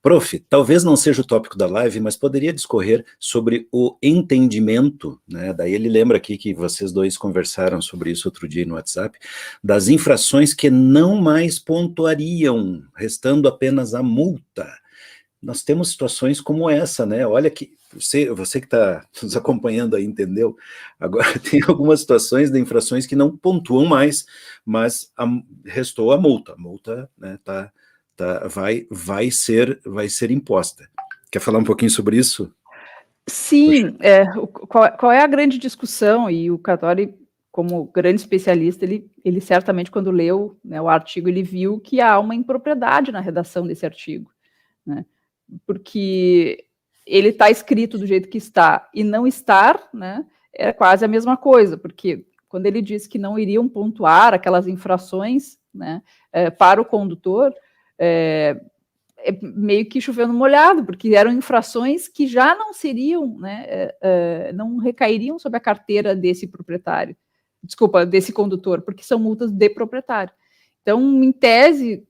Prof, talvez não seja o tópico da live, mas poderia discorrer sobre o entendimento, né? Daí ele lembra aqui que vocês dois conversaram sobre isso outro dia no WhatsApp, das infrações que não mais pontuariam, restando apenas a multa. nós temos situações como essa, né? Olha que você que está nos acompanhando aí, entendeu? Agora tem algumas situações de infrações que não pontuam mais, mas restou a multa. A multa, né, vai ser imposta. Quer falar um pouquinho sobre isso? Sim, qual é a grande discussão? E o Cartori, como grande especialista, ele certamente, quando leu, né, o artigo, ele viu que há uma impropriedade na redação desse artigo, né? Porque ele está escrito do jeito que está e não estar, né, é quase a mesma coisa, porque quando ele diz que não iriam pontuar aquelas infrações, né, para o condutor, é meio que chovendo molhado, porque eram infrações que já não seriam, né, não recairiam sobre a carteira desse proprietário, desculpa, desse condutor, porque são multas de proprietário. Então, em tese,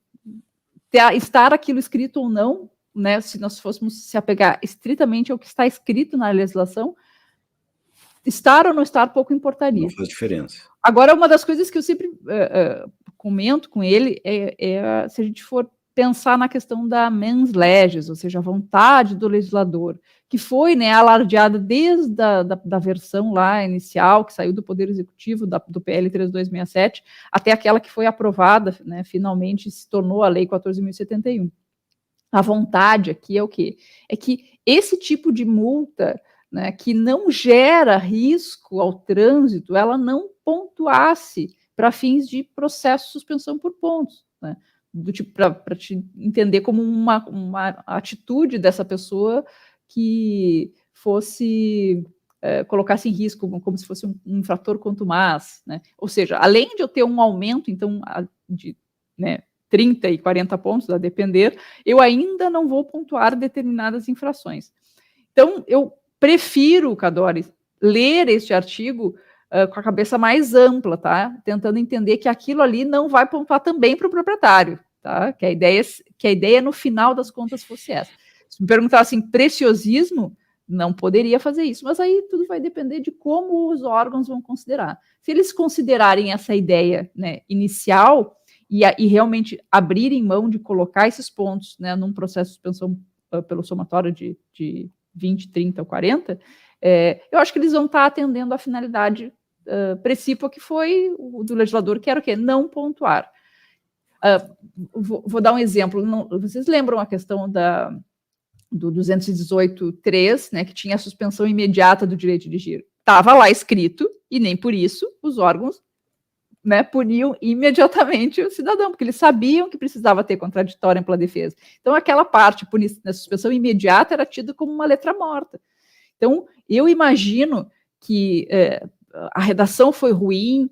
estar aquilo escrito ou não, né, se nós fôssemos se apegar estritamente ao que está escrito na legislação, estar ou não estar pouco importaria. Não faz diferença. Agora, uma das coisas que eu sempre comento com ele é se a gente for pensar na questão da mens legis, ou seja, a vontade do legislador, que foi, né, alardeada desde da versão lá inicial, que saiu do Poder Executivo, do PL 3267, até aquela que foi aprovada, né, finalmente se tornou a Lei 14.071. A vontade aqui é o quê? É que esse tipo de multa, né, que não gera risco ao trânsito, ela não pontuasse para fins de processo de suspensão por pontos, né? Do tipo, para te entender como uma atitude dessa pessoa que fosse colocasse em risco, como se fosse um infrator contumaz, né? Ou seja, além de eu ter um aumento, então, de, né, 30 e 40 pontos, a depender, eu ainda não vou pontuar determinadas infrações. Então, eu prefiro, Cartori, ler este artigo com a cabeça mais ampla, tá? Tentando entender que aquilo ali não vai pontuar também para o proprietário, tá? Que a ideia no final das contas fosse essa. Se me perguntar assim, preciosismo, não poderia fazer isso, mas aí tudo vai depender de como os órgãos vão considerar. Se eles considerarem essa ideia, né, inicial e realmente abrirem mão de colocar esses pontos, né, num processo de suspensão pelo somatório de 20, 30 ou 40, eu acho que eles vão estar atendendo a finalidade precípua que foi o do legislador, que era o quê? Não pontuar. Vou dar um exemplo. Vocês lembram a questão do 218.3, né, que tinha a suspensão imediata do direito de dirigir? Estava lá escrito, e nem por isso os órgãos, né, puniam imediatamente o cidadão, porque eles sabiam que precisava ter contraditório ampla defesa. Então, aquela parte, na suspensão imediata, era tida como uma letra morta. Então, eu imagino que a redação foi ruim,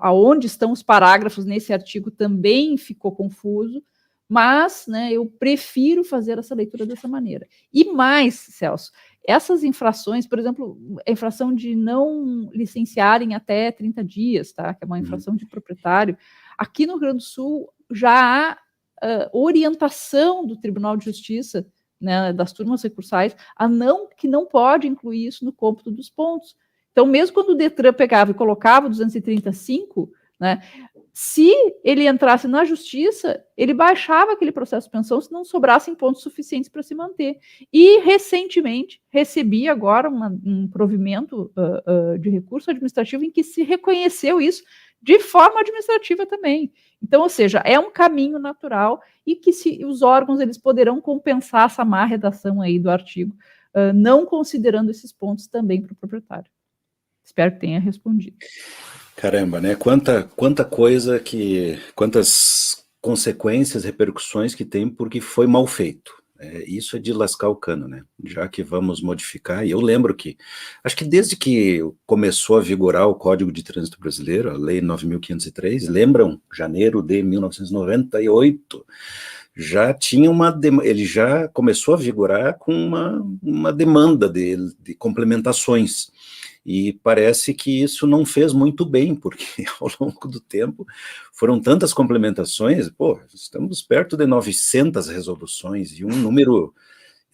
aonde estão os parágrafos nesse artigo também ficou confuso, mas, né, eu prefiro fazer essa leitura dessa maneira. E mais, Celso, essas infrações, por exemplo, a infração de não licenciarem até 30 dias, tá? Que é uma infração de proprietário, aqui no Rio Grande do Sul já há orientação do Tribunal de Justiça, né, das turmas recursais, que não pode incluir isso no cômputo dos pontos. Então, mesmo quando o Detran pegava e colocava 235, né, se ele entrasse na justiça, ele baixava aquele processo de pensão se não sobrassem pontos suficientes para se manter. E, recentemente, recebi agora um provimento de recurso administrativo em que se reconheceu isso de forma administrativa também. Então, ou seja, é um caminho natural e que os órgãos eles poderão compensar essa má redação aí do artigo, não considerando esses pontos também para o proprietário. Espero que tenha respondido. Caramba, né? Quanta coisa quantas consequências, repercussões que tem porque foi mal feito. Isso é de lascar o cano, né? Já que vamos modificar, e eu lembro que, acho que desde que começou a vigorar o Código de Trânsito Brasileiro, a Lei 9.503, lembram? Janeiro de 1998, já tinha ele já começou a vigorar com uma demanda de complementações. E parece que isso não fez muito bem, porque ao longo do tempo foram tantas complementações, estamos perto de 900 resoluções e um número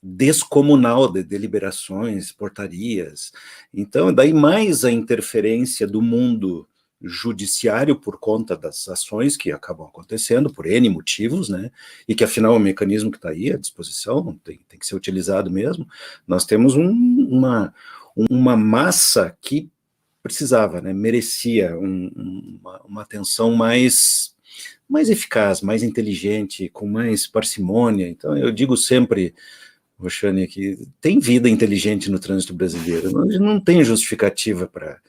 descomunal de deliberações, portarias. Então, daí mais a interferência do mundo judiciário por conta das ações que acabam acontecendo por N motivos, né, e que afinal é um mecanismo que está aí à disposição, tem que ser utilizado mesmo. Nós temos uma massa que precisava, né, merecia uma atenção mais eficaz, mais inteligente, com mais parcimônia. Então eu digo sempre, Roxane, que tem vida inteligente no trânsito brasileiro, não tem justificativa para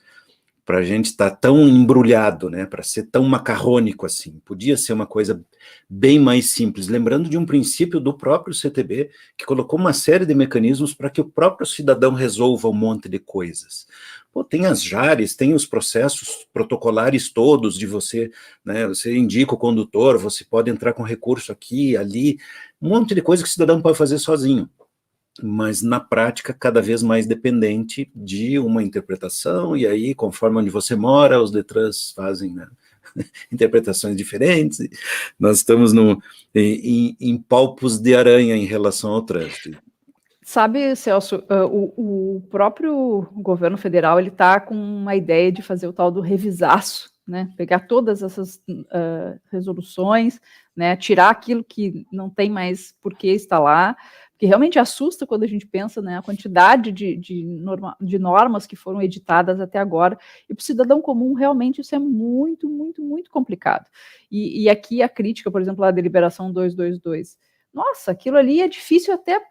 a gente estar tão embrulhado, né, para ser tão macarrônico assim. Podia ser uma coisa bem mais simples, lembrando de um princípio do próprio CTB, que colocou uma série de mecanismos para que o próprio cidadão resolva um monte de coisas. Pô, tem as JARes, tem os processos protocolares todos de você, né, você indica o condutor, você pode entrar com recurso aqui, ali, um monte de coisa que o cidadão pode fazer sozinho, mas na prática cada vez mais dependente de uma interpretação, e aí conforme onde você mora, os Detrans fazem, né, interpretações diferentes. Nós estamos em palpos de aranha em relação ao trânsito. Sabe, Celso, o próprio governo federal, ele está com uma ideia de fazer o tal do revisaço, né? Pegar todas essas resoluções, né? Tirar aquilo que não tem mais por que estar lá, porque realmente assusta quando a gente pensa, né, a quantidade de normas que foram editadas até agora, e para o cidadão comum realmente isso é muito, muito, muito complicado. E aqui a crítica, por exemplo, à deliberação 222, nossa, aquilo ali é difícil até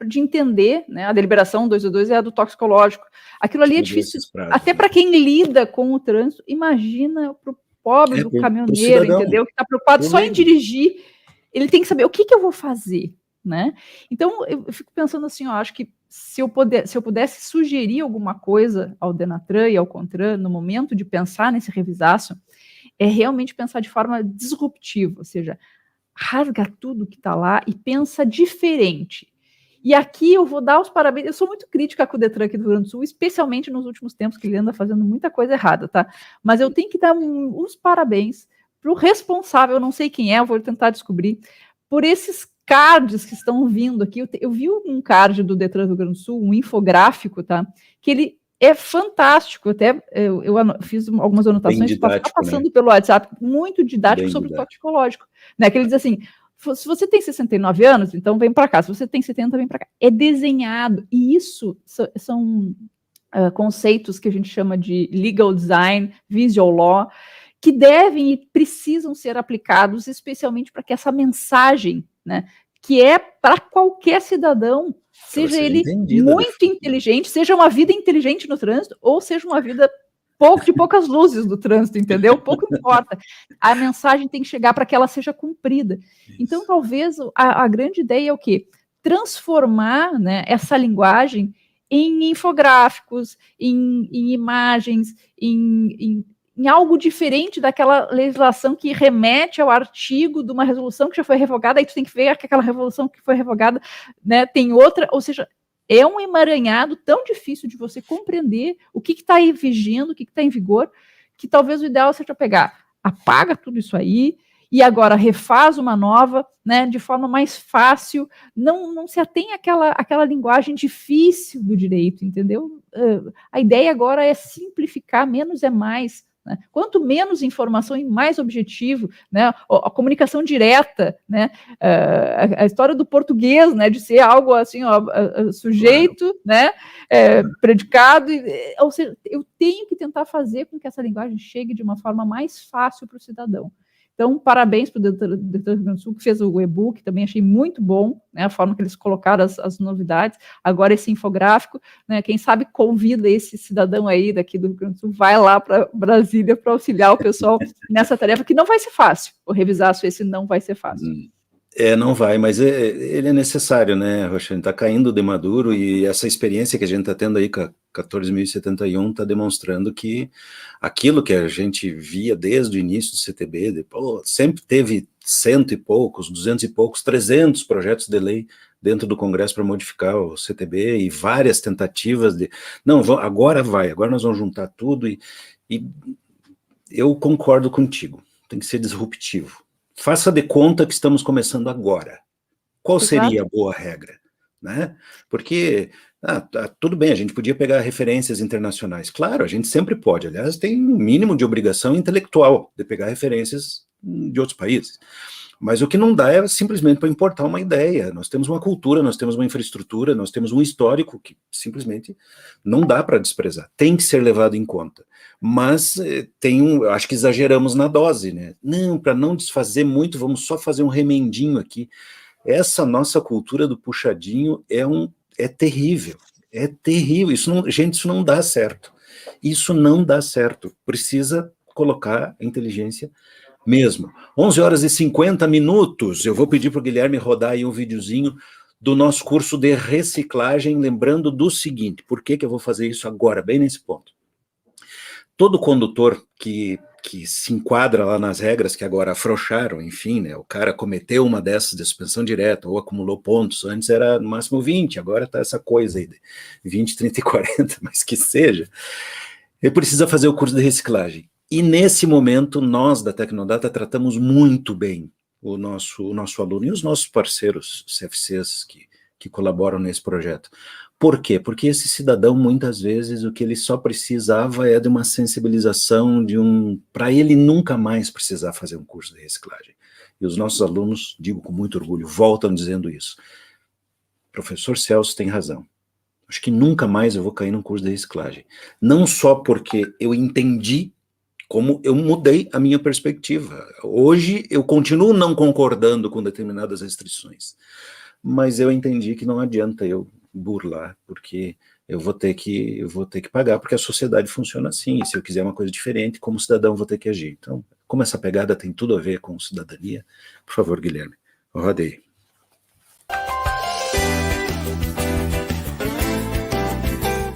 de entender, né? A deliberação 222 é a do toxicológico. Aquilo ali é difícil até para quem lida com o trânsito. Imagina para o pobre do caminhoneiro, entendeu? Que está preocupado só em dirigir. Ele tem que saber o que eu vou fazer, né? Então eu fico pensando assim, ó, acho que se eu pudesse sugerir alguma coisa ao Denatran e ao Contran no momento de pensar nesse revisaço, é realmente pensar de forma disruptiva, ou seja, rasga tudo que está lá e pensa diferente. E aqui eu vou dar os parabéns, eu sou muito crítica com o Detran aqui do Rio Grande do Sul, especialmente nos últimos tempos, que ele anda fazendo muita coisa errada, tá? Mas eu tenho que dar os parabéns para o responsável, eu não sei quem é, eu vou tentar descobrir, por esses cards que estão vindo aqui. Eu vi um card do Detran do Rio Grande do Sul, um infográfico, tá? Que ele é fantástico, até eu fiz algumas anotações, para ficar passando, né, pelo WhatsApp, muito didático bem sobre o toxicológico, né? Que ele diz assim, se você tem 69 anos, então vem para cá. Se você tem 70, vem para cá. É desenhado. E isso são conceitos que a gente chama de legal design, visual law, que devem e precisam ser aplicados, especialmente para que essa mensagem, né, que é para qualquer cidadão, seja ele muito inteligente, seja uma vida inteligente no trânsito, ou seja uma vida de poucas luzes do trânsito, entendeu? Pouco importa. A mensagem tem que chegar para que ela seja cumprida. Então, talvez a grande ideia é o quê? Transformar, né, essa linguagem em infográficos, em imagens, em algo diferente daquela legislação que remete ao artigo de uma resolução que já foi revogada, aí tu tem que ver que aquela resolução que foi revogada, né, tem outra, ou seja, é um emaranhado tão difícil de você compreender o que está aí vigendo, o que está em vigor, que talvez o ideal seja pegar, apaga tudo isso aí, e agora refaz uma nova, né, de forma mais fácil, não se atém àquela linguagem difícil do direito, entendeu? A ideia agora é simplificar, menos é mais. Quanto menos informação e mais objetivo, né, a comunicação direta, né, a história do português, né, de ser algo assim, ó, sujeito, né, predicado, ou seja, eu tenho que tentar fazer com que essa linguagem chegue de uma forma mais fácil para o cidadão. Então, parabéns para o Detran do Rio Grande do Sul, que fez o e-book, também achei muito bom, né, a forma que eles colocaram as novidades. Agora esse infográfico, né, quem sabe convida esse cidadão aí daqui do Rio Grande do Sul, vai lá para Brasília para auxiliar o pessoal nessa tarefa, que não vai ser fácil. O revisaço esse não vai ser fácil. Não vai, mas ele é necessário, né, Roxane? Está caindo de maduro, e essa experiência que a gente está tendo aí com a 14.071 está demonstrando que aquilo que a gente via desde o início do CTB, sempre teve 100 e poucos, 200 e poucos, 300 projetos de lei dentro do Congresso para modificar o CTB, e várias tentativas de, não, agora nós vamos juntar tudo, e eu concordo contigo, tem que ser disruptivo. Faça de conta que estamos começando agora. Qual seria a boa regra? Né? Porque Tudo bem, a gente podia pegar referências internacionais. Claro, a gente sempre pode. Aliás, tem um mínimo de obrigação intelectual de pegar referências de outros países. Mas o que não dá é simplesmente para importar uma ideia. Nós temos uma cultura, nós temos uma infraestrutura, nós temos um histórico que simplesmente não dá para desprezar. Tem que ser levado em conta. Mas acho que exageramos na dose, né? Não, para não desfazer muito, vamos só fazer um remendinho aqui. Essa nossa cultura do puxadinho é terrível, gente, isso não dá certo, precisa colocar a inteligência mesmo. 11h50, eu vou pedir para o Guilherme rodar aí um videozinho do nosso curso de reciclagem, lembrando do seguinte, por que eu vou fazer isso agora, bem nesse ponto. Todo condutor que se enquadra lá nas regras que agora afrouxaram, enfim, né, o cara cometeu uma dessas de suspensão direta ou acumulou pontos, antes era no máximo 20, agora está essa coisa aí de 20, 30 e 40, mas que seja, ele precisa fazer o curso de reciclagem. E nesse momento, nós da Tecnodata tratamos muito bem o nosso aluno e os nossos parceiros CFCs que colaboram nesse projeto. Por quê? Porque esse cidadão, muitas vezes, o que ele só precisava é de uma sensibilização, para ele nunca mais precisar fazer um curso de reciclagem. E os nossos alunos, digo com muito orgulho, voltam dizendo isso. Professor Celso tem razão. Acho que nunca mais eu vou cair num curso de reciclagem. Não só porque eu entendi como eu mudei a minha perspectiva. Hoje eu continuo não concordando com determinadas restrições, mas eu entendi que não adianta eu burlar, porque eu vou ter que pagar, porque a sociedade funciona assim, e se eu quiser uma coisa diferente, como cidadão vou ter que agir. Então, como essa pegada tem tudo a ver com cidadania, por favor, Guilherme, roda aí.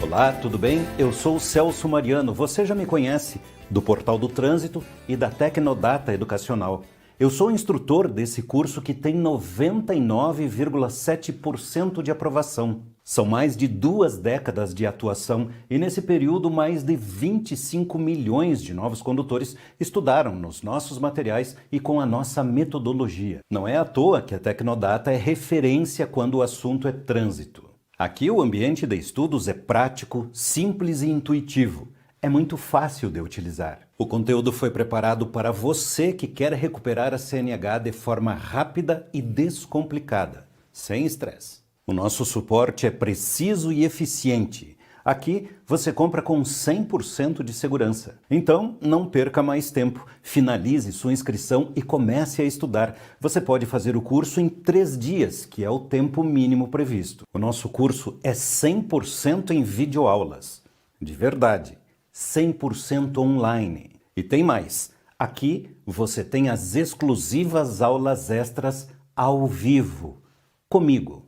Olá, tudo bem? Eu sou o Celso Mariano, você já me conhece do Portal do Trânsito e da Tecnodata Educacional. Eu sou instrutor desse curso que tem 99,7% de aprovação. São mais de 2 décadas de atuação e nesse período mais de 25 milhões de novos condutores estudaram nos nossos materiais e com a nossa metodologia. Não é à toa que a Tecnodata é referência quando o assunto é trânsito. Aqui o ambiente de estudos é prático, simples e intuitivo. É muito fácil de utilizar. O conteúdo foi preparado para você que quer recuperar a CNH de forma rápida e descomplicada, sem estresse. O nosso suporte é preciso e eficiente. Aqui você compra com 100% de segurança. Então, não perca mais tempo. Finalize sua inscrição e comece a estudar. Você pode fazer o curso em 3 dias, que é o tempo mínimo previsto. O nosso curso é 100% em videoaulas. De verdade, 100% online. E tem mais. Aqui você tem as exclusivas aulas extras ao vivo. Comigo.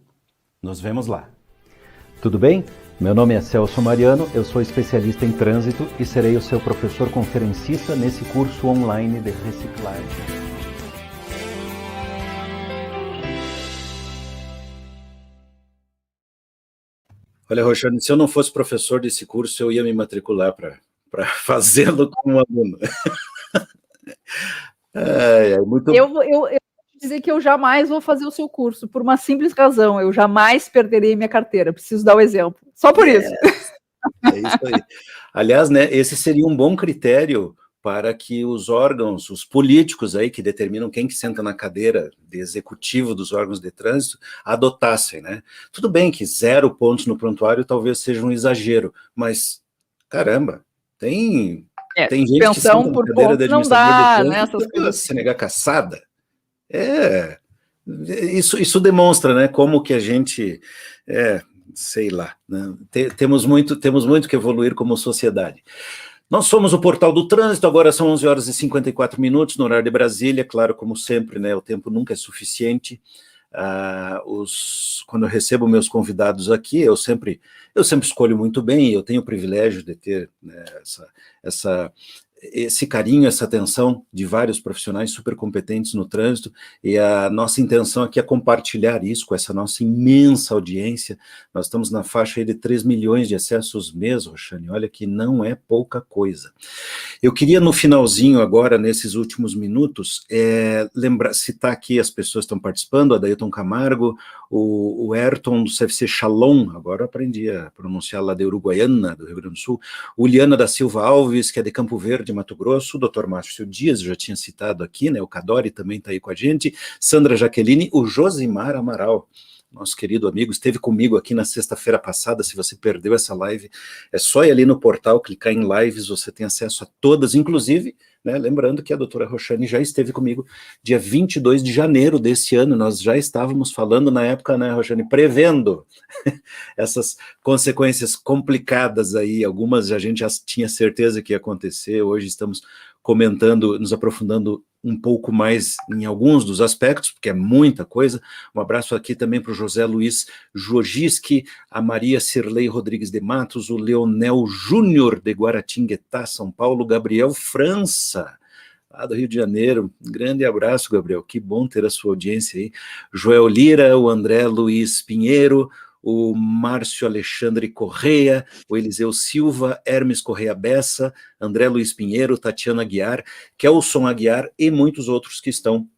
Nos vemos lá. Tudo bem? Meu nome é Celso Mariano, eu sou especialista em trânsito e serei o seu professor conferencista nesse curso online de reciclagem. Olha, Roxane, se eu não fosse professor desse curso, eu ia me matricular para fazê-lo como aluno. Muito... Eu vou dizer que eu jamais vou fazer o seu curso, por uma simples razão, eu jamais perderei minha carteira, preciso dar o exemplo, só por isso. É isso aí. Aliás, né, esse seria um bom critério para que os órgãos, os políticos aí que determinam quem que senta na cadeira de executivo dos órgãos de trânsito, adotassem, né? Tudo bem que 0 pontos no prontuário talvez seja um exagero, mas, caramba, tem gente que senta na cadeira de administrador de trânsito pela CNH caçada. Isso demonstra, né, como que a gente, sei lá, né, temos muito que evoluir como sociedade. Nós somos o Portal do Trânsito, agora são 11h54 no horário de Brasília, claro, como sempre, né, o tempo nunca é suficiente. Quando eu recebo meus convidados aqui, eu sempre escolho muito bem, eu tenho o privilégio de ter, né, esse carinho, essa atenção de vários profissionais super competentes no trânsito, e a nossa intenção aqui é compartilhar isso com essa nossa imensa audiência. Nós estamos na faixa aí de 3 milhões de acessos mês, Roxane, olha que não é pouca coisa. Eu queria no finalzinho agora, nesses últimos minutos, citar aqui as pessoas que estão participando, a Dailton Camargo, o Ayrton do CFC Shalom, agora eu aprendi a pronunciar lá de Uruguaiana, do Rio Grande do Sul, o Liana da Silva Alves, que é de Campo Verde, Mato Grosso, o Dr. Márcio Dias, eu já tinha citado aqui, né, o Cadori também está aí com a gente, Sandra Jaqueline, o Josimar Amaral, nosso querido amigo, esteve comigo aqui na sexta-feira passada. Se você perdeu essa live, é só ir ali no portal, clicar em lives, você tem acesso a todas, inclusive, né, lembrando que a doutora Roxane já esteve comigo dia 22 de janeiro desse ano, nós já estávamos falando na época, né, Roxane, prevendo essas consequências complicadas aí, algumas a gente já tinha certeza que ia acontecer, hoje estamos comentando, nos aprofundando um pouco mais em alguns dos aspectos, porque é muita coisa. Um abraço aqui também para o José Luiz Jogiski, a Maria Cirlei Rodrigues de Matos, o Leonel Júnior de Guaratinguetá, São Paulo, Gabriel França, lá do Rio de Janeiro. Grande abraço, Gabriel, que bom ter a sua audiência aí. Joel Lira, o André Luiz Pinheiro, o Márcio Alexandre Correia, o Eliseu Silva, Hermes Correia Bessa, André Luiz Pinheiro, Tatiana Aguiar, Kelson Aguiar e muitos outros que estão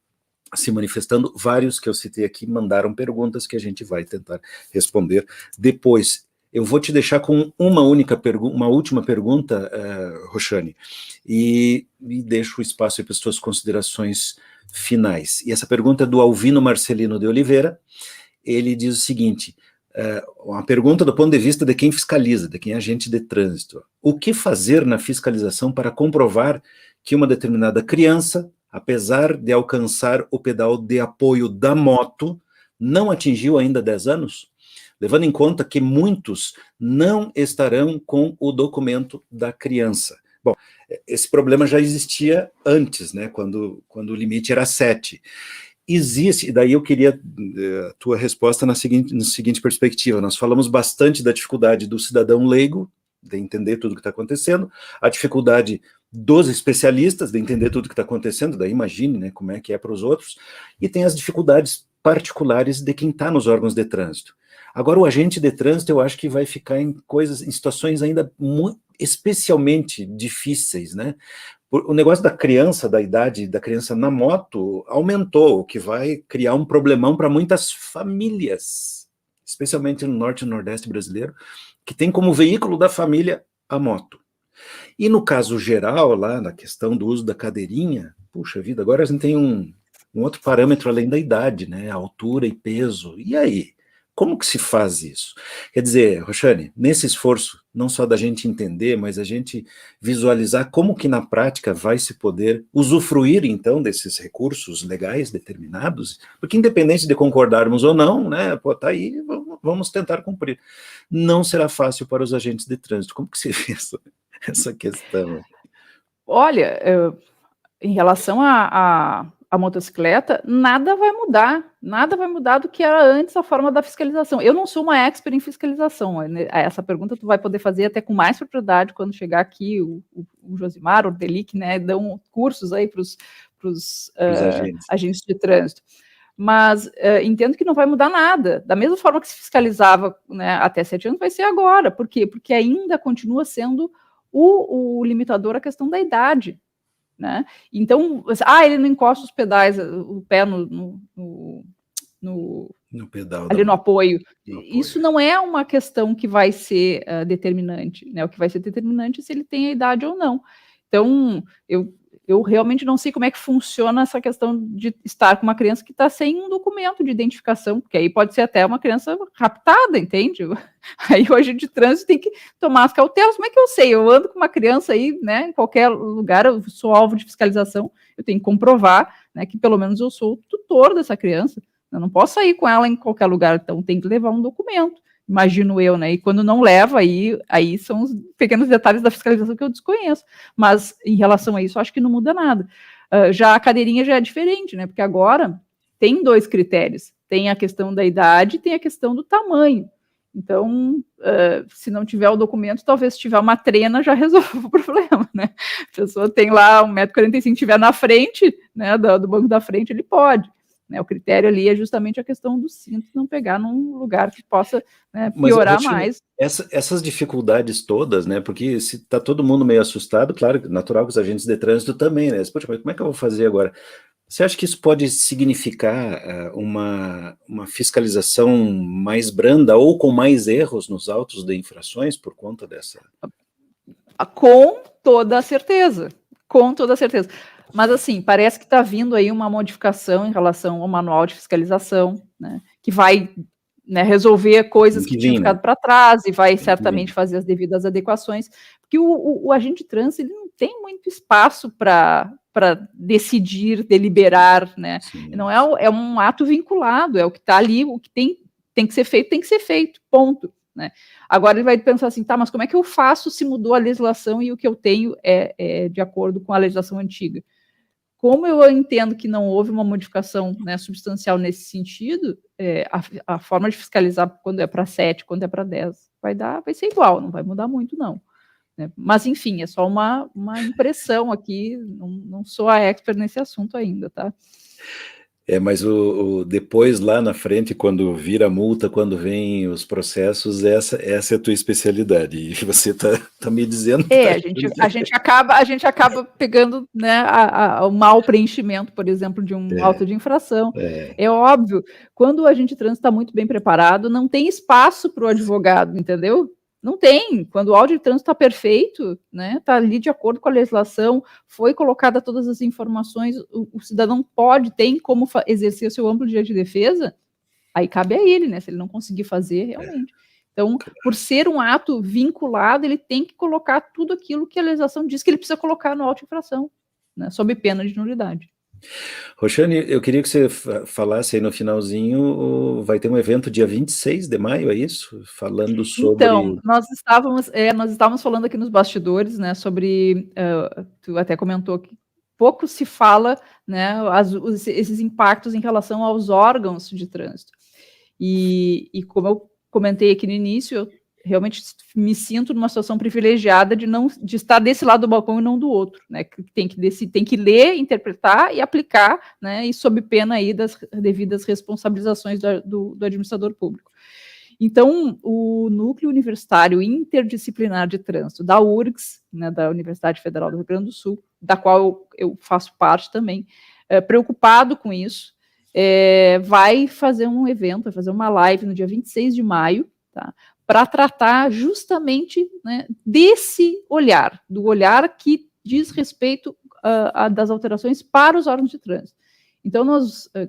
se manifestando. Vários que eu citei aqui mandaram perguntas que a gente vai tentar responder depois. Eu vou te deixar com uma última pergunta, Roxane, e deixo o espaço para as suas considerações finais. E essa pergunta é do Alvino Marcelino de Oliveira. Ele diz o seguinte: uma pergunta do ponto de vista de quem fiscaliza, de quem é agente de trânsito. O que fazer na fiscalização para comprovar que uma determinada criança, apesar de alcançar o pedal de apoio da moto, não atingiu ainda 10 anos? Levando em conta que muitos não estarão com o documento da criança. Bom, esse problema já existia antes, né, quando o limite era 7. Existe, e daí eu queria a tua resposta na seguinte perspectiva. Nós falamos bastante da dificuldade do cidadão leigo de entender tudo o que está acontecendo, a dificuldade dos especialistas de entender tudo o que está acontecendo, daí imagine, né, como é que é para os outros, e tem as dificuldades particulares de quem está nos órgãos de trânsito. Agora, o agente de trânsito, eu acho que vai ficar em situações ainda especialmente difíceis, né? O negócio da criança, da idade da criança na moto, aumentou, o que vai criar um problemão para muitas famílias, especialmente no norte e nordeste brasileiro, que tem como veículo da família a moto. E no caso geral, lá na questão do uso da cadeirinha, puxa vida, agora a gente tem um outro parâmetro além da idade, né? Altura e peso. E aí? Como que se faz isso? Quer dizer, Roxane, nesse esforço, não só da gente entender, mas a gente visualizar como que na prática vai se poder usufruir, então, desses recursos legais determinados, porque independente de concordarmos ou não, né, pô, tá aí, vamos tentar cumprir. Não será fácil para os agentes de trânsito. Como que se vê essa questão? Olha, em relação a motocicleta, nada vai mudar do que era antes a forma da fiscalização. Eu não sou uma expert em fiscalização, essa pergunta tu vai poder fazer até com mais propriedade quando chegar aqui o Josimar, o Delic, né, dão cursos aí para os agentes de trânsito. Mas entendo que não vai mudar nada, da mesma forma que se fiscalizava, né, até 7 anos, vai ser agora. Por quê? Porque ainda continua sendo o limitador a questão da idade. Né? Então, ele não encosta os pedais, o pé no pedal ali no apoio. Isso não é uma questão que vai ser determinante, né? O que vai ser determinante é se ele tem a idade ou não. Então, eu realmente não sei como é que funciona essa questão de estar com uma criança que está sem um documento de identificação, porque aí pode ser até uma criança raptada, entende? Aí o agente de trânsito tem que tomar as cautelas. Como é que eu sei? Eu ando com uma criança aí, né, em qualquer lugar, eu sou alvo de fiscalização, eu tenho que comprovar, né, que pelo menos eu sou o tutor dessa criança. Eu não posso sair com ela em qualquer lugar, então tem que levar um documento. Imagino eu, né? E quando não leva, aí são os pequenos detalhes da fiscalização que eu desconheço. Mas em relação a isso, acho que não muda nada. Já a cadeirinha já é diferente, né? Porque agora tem 2 critérios. Tem a questão da idade e tem a questão do tamanho. Então, se não tiver o documento, talvez se tiver uma trena já resolve o problema, né? A pessoa tem lá 1,45 m, estiver na frente, né, do banco da frente, ele pode. Né? O critério ali é justamente a questão do cinto não pegar num lugar que possa, né, piorar mais. Essas dificuldades todas, né? Porque se está todo mundo meio assustado, claro, natural que os agentes de trânsito também, né? Poxa, mas como é que eu vou fazer agora? Você acha que isso pode significar uma fiscalização mais branda ou com mais erros nos autos de infrações por conta dessa? Com toda a certeza, com toda a certeza. Mas, assim, parece que está vindo aí uma modificação em relação ao manual de fiscalização, né, que vai, né, resolver coisas que tinham ficado para trás e vai certamente fazer as devidas adequações, porque o agente de trânsito ele não tem muito espaço para decidir, deliberar, né? Não é um ato vinculado, é o que está ali, o que tem que ser feito, ponto. Né? Agora ele vai pensar assim, tá, mas como é que eu faço se mudou a legislação e o que eu tenho é de acordo com a legislação antiga? Como eu entendo que não houve uma modificação, né, substancial nesse sentido, a forma de fiscalizar quando é para 7, quando é para 10, vai ser igual, não vai mudar muito, não. Né? Mas, enfim, é só uma impressão aqui, não sou a expert nesse assunto ainda, tá? Mas depois, lá na frente, quando vira a multa, quando vem os processos, essa é a tua especialidade, e você tá me dizendo... A gente acaba pegando, né, o mau preenchimento, por exemplo, de um auto de infração. É óbvio, quando o agente de trânsito está muito bem preparado, não tem espaço para o advogado, entendeu? Não tem. Quando o auto de trânsito está perfeito, né, está ali de acordo com a legislação, foi colocada todas as informações, o cidadão tem como exercer o seu amplo direito de defesa, aí cabe a ele, né, se ele não conseguir fazer, realmente. Então, por ser um ato vinculado, ele tem que colocar tudo aquilo que a legislação diz que ele precisa colocar no auto de infração, né, sob pena de nulidade. Roxane, eu queria que você falasse aí no finalzinho, vai ter um evento dia 26 de maio, é isso? Falando sobre... Então, nós estávamos falando aqui nos bastidores, né, sobre, tu até comentou que pouco se fala, né, esses impactos em relação aos órgãos de trânsito. E como eu comentei aqui no início, eu realmente me sinto numa situação privilegiada de estar desse lado do balcão e não do outro, né? Tem que ler, interpretar e aplicar, né? E sob pena aí das devidas responsabilizações do administrador público. Então, o Núcleo Universitário Interdisciplinar de Trânsito da URGS, né, da Universidade Federal do Rio Grande do Sul, da qual eu faço parte também, preocupado com isso, vai fazer um evento, vai fazer uma live no dia 26 de maio, tá? Para tratar justamente, né, desse olhar, do olhar que diz respeito das alterações para os órgãos de trânsito. Então,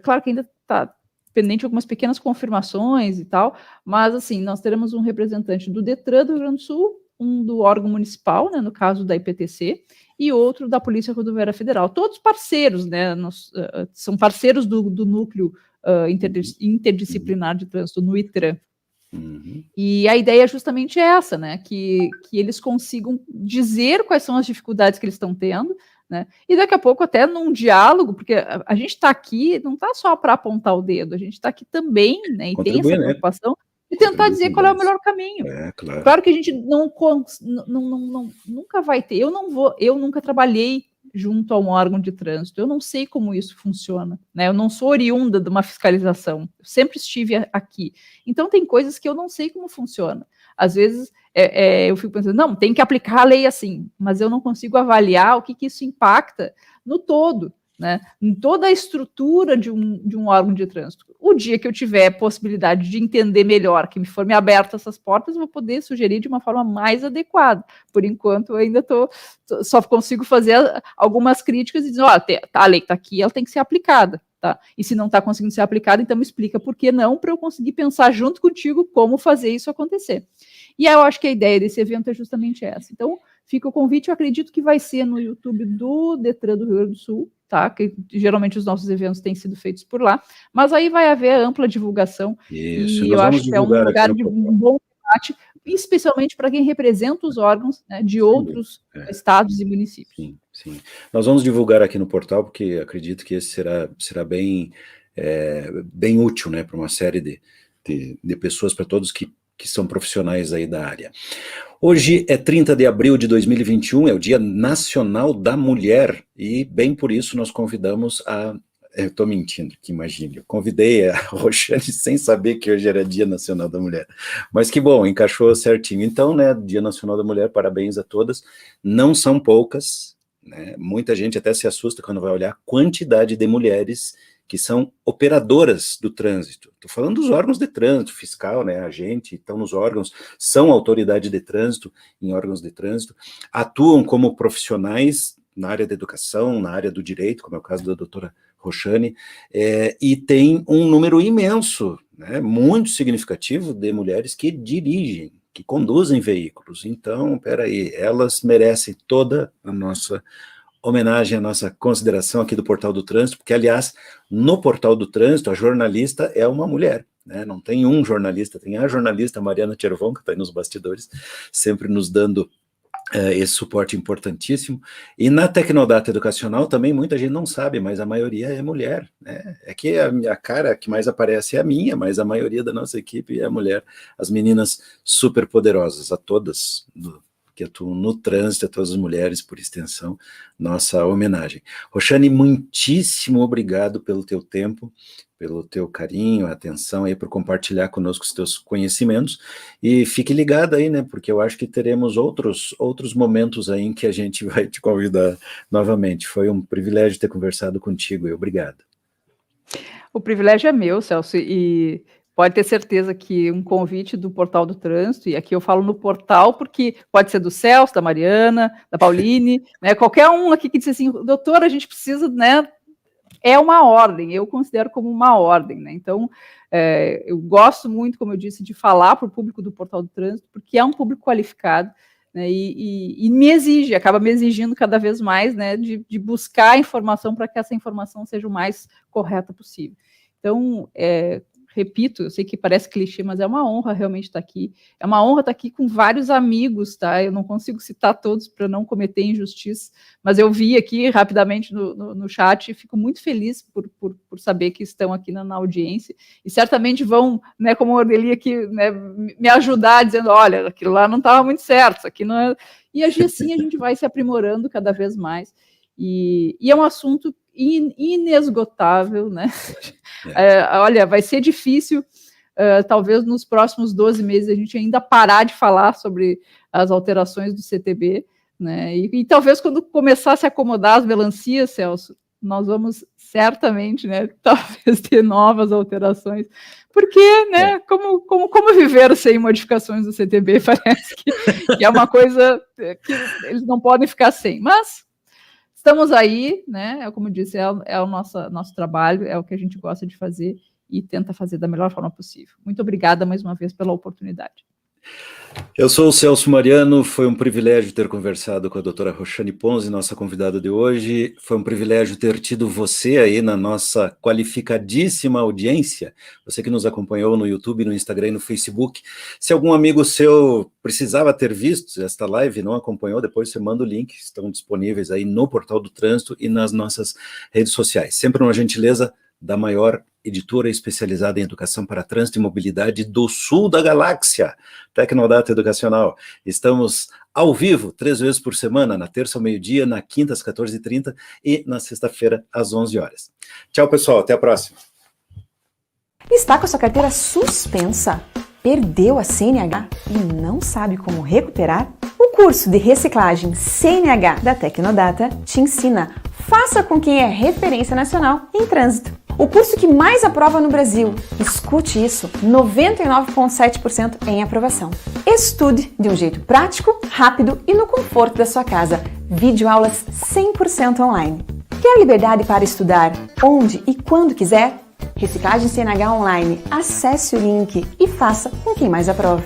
claro que ainda está pendente algumas pequenas confirmações e tal, mas, assim, nós teremos um representante do DETRAN do Rio Grande do Sul, um do órgão municipal, né, no caso da IPTC, e outro da Polícia Rodoviária Federal. Todos parceiros, né, são parceiros do Núcleo Interdisciplinar de Trânsito, no ITRAN. Uhum. E a ideia é justamente essa, né, que eles consigam dizer quais são as dificuldades que eles estão tendo, né, e daqui a pouco até num diálogo, porque a gente está aqui, não está só para apontar o dedo, a gente está aqui também, né, e tem essa preocupação, né, de tentar dizer qual é o melhor caminho. Claro que a gente nunca vai ter, eu nunca trabalhei junto a um órgão de trânsito, eu não sei como isso funciona, né? Eu não sou oriunda de uma fiscalização, eu sempre estive aqui, então tem coisas que eu não sei como funciona. Às vezes eu fico pensando, não, tem que aplicar a lei assim, mas eu não consigo avaliar o que isso impacta no todo, né, em toda a estrutura de um órgão de trânsito. O dia que eu tiver possibilidade de entender melhor, que me for me aberto essas portas, eu vou poder sugerir de uma forma mais adequada. Por enquanto, eu ainda só consigo fazer algumas críticas e dizer, a lei está aqui, ela tem que ser aplicada. Tá? E se não está conseguindo ser aplicada, então me explica por que não, para eu conseguir pensar junto contigo como fazer isso acontecer. E eu acho que a ideia desse evento é justamente essa. Então, fica o convite, eu acredito que vai ser no YouTube do DETRAN do Rio Grande do Sul, tá? Que geralmente os nossos eventos têm sido feitos por lá, mas aí vai haver ampla divulgação. Isso, e eu acho que é um lugar de um bom debate, especialmente para quem representa os órgãos, né, de outros estados e municípios. Sim, sim. Nós vamos divulgar aqui no portal, porque acredito que esse será bem útil, né, para uma série de pessoas, para todos que que são profissionais aí da área. Hoje é 30 de abril de 2021, é o Dia Nacional da Mulher, e bem por isso nós convidamos eu estou mentindo, que imagine, eu convidei a Roxane sem saber que hoje era Dia Nacional da Mulher, mas que bom, encaixou certinho. Então, né, Dia Nacional da Mulher, parabéns a todas, não são poucas, né, muita gente até se assusta quando vai olhar a quantidade de mulheres que são operadoras do trânsito. Estou falando dos órgãos de trânsito, fiscal, né, agente, estão nos órgãos, são autoridade de trânsito, em órgãos de trânsito, atuam como profissionais na área da educação, na área do direito, como é o caso da doutora Roxane, e tem um número imenso, né, muito significativo de mulheres que dirigem, que conduzem veículos. Então, peraí, elas merecem toda a nossa homenagem, a nossa consideração aqui do Portal do Trânsito, porque, aliás, no Portal do Trânsito, a jornalista é uma mulher, né? Não tem um jornalista, tem a jornalista Mariana Tchervon, que está aí nos bastidores, sempre nos dando esse suporte importantíssimo. E na Tecnodata Educacional também muita gente não sabe, mas a maioria é mulher, né? É que a cara que mais aparece é a minha, mas a maioria da nossa equipe é mulher. As meninas super poderosas, a todas que atuam no trânsito, a todas as mulheres, por extensão, nossa homenagem. Roxane, muitíssimo obrigado pelo teu tempo, pelo teu carinho, atenção aí, por compartilhar conosco os teus conhecimentos, e fique ligado aí, né, porque eu acho que teremos outros momentos aí em que a gente vai te convidar novamente. Foi um privilégio ter conversado contigo, e obrigado. O privilégio é meu, Celso, e pode ter certeza que um convite do Portal do Trânsito, e aqui eu falo no portal porque pode ser do Celso, da Mariana, da Pauline, né, qualquer um aqui que diz assim, doutora, a gente precisa, né, é uma ordem, eu considero como uma ordem, né, então eu gosto muito, como eu disse, de falar para o público do Portal do Trânsito, porque é um público qualificado, né, e me exige, acaba me exigindo cada vez mais, né, de buscar informação para que essa informação seja o mais correta possível. Então, repito, eu sei que parece clichê, mas é uma honra realmente estar aqui. É uma honra estar aqui com vários amigos, tá? Eu não consigo citar todos para não cometer injustiça, mas eu vi aqui rapidamente no chat e fico muito feliz por saber que estão aqui na audiência e certamente vão, né, como a Ordelia aqui, né, me ajudar dizendo, olha, aquilo lá não estava muito certo, isso aqui não é... E assim a gente vai se aprimorando cada vez mais. E é um assunto inesgotável, né? Olha, vai ser difícil, talvez nos próximos 12 meses a gente ainda parar de falar sobre as alterações do CTB, né? E talvez quando começar a se acomodar as melancias, Celso, nós vamos certamente, né, talvez ter novas alterações, porque, né, como viver sem modificações do CTB, parece que é uma coisa que eles não podem ficar sem, mas estamos aí, né? Como eu disse, é o nosso trabalho, é o que a gente gosta de fazer e tenta fazer da melhor forma possível. Muito obrigada mais uma vez pela oportunidade. Eu sou o Celso Mariano, foi um privilégio ter conversado com a doutora Roxane Ponzi, nossa convidada de hoje, foi um privilégio ter tido você aí na nossa qualificadíssima audiência, você que nos acompanhou no YouTube, no Instagram e no Facebook. Se algum amigo seu precisava ter visto esta live e não acompanhou, depois você manda o link, estão disponíveis aí no Portal do Trânsito e nas nossas redes sociais. Sempre uma gentileza da maior editora especializada em educação para trânsito e mobilidade do sul da galáxia, Tecnodata Educacional. Estamos ao vivo, 3 vezes por semana, na terça ao meio-dia, na quinta às 14h30 e na sexta-feira às 11 horas. Tchau, pessoal, até a próxima. Está com a sua carteira suspensa? Perdeu a CNH e não sabe como recuperar? O curso de reciclagem CNH da Tecnodata te ensina. Faça com quem é referência nacional em trânsito. O curso que mais aprova no Brasil. Escute isso, 99,7% em aprovação. Estude de um jeito prático, rápido e no conforto da sua casa. Videoaulas 100% online. Quer liberdade para estudar onde e quando quiser? Reciclagem CNH Online. Acesse o link e faça com quem mais aprova.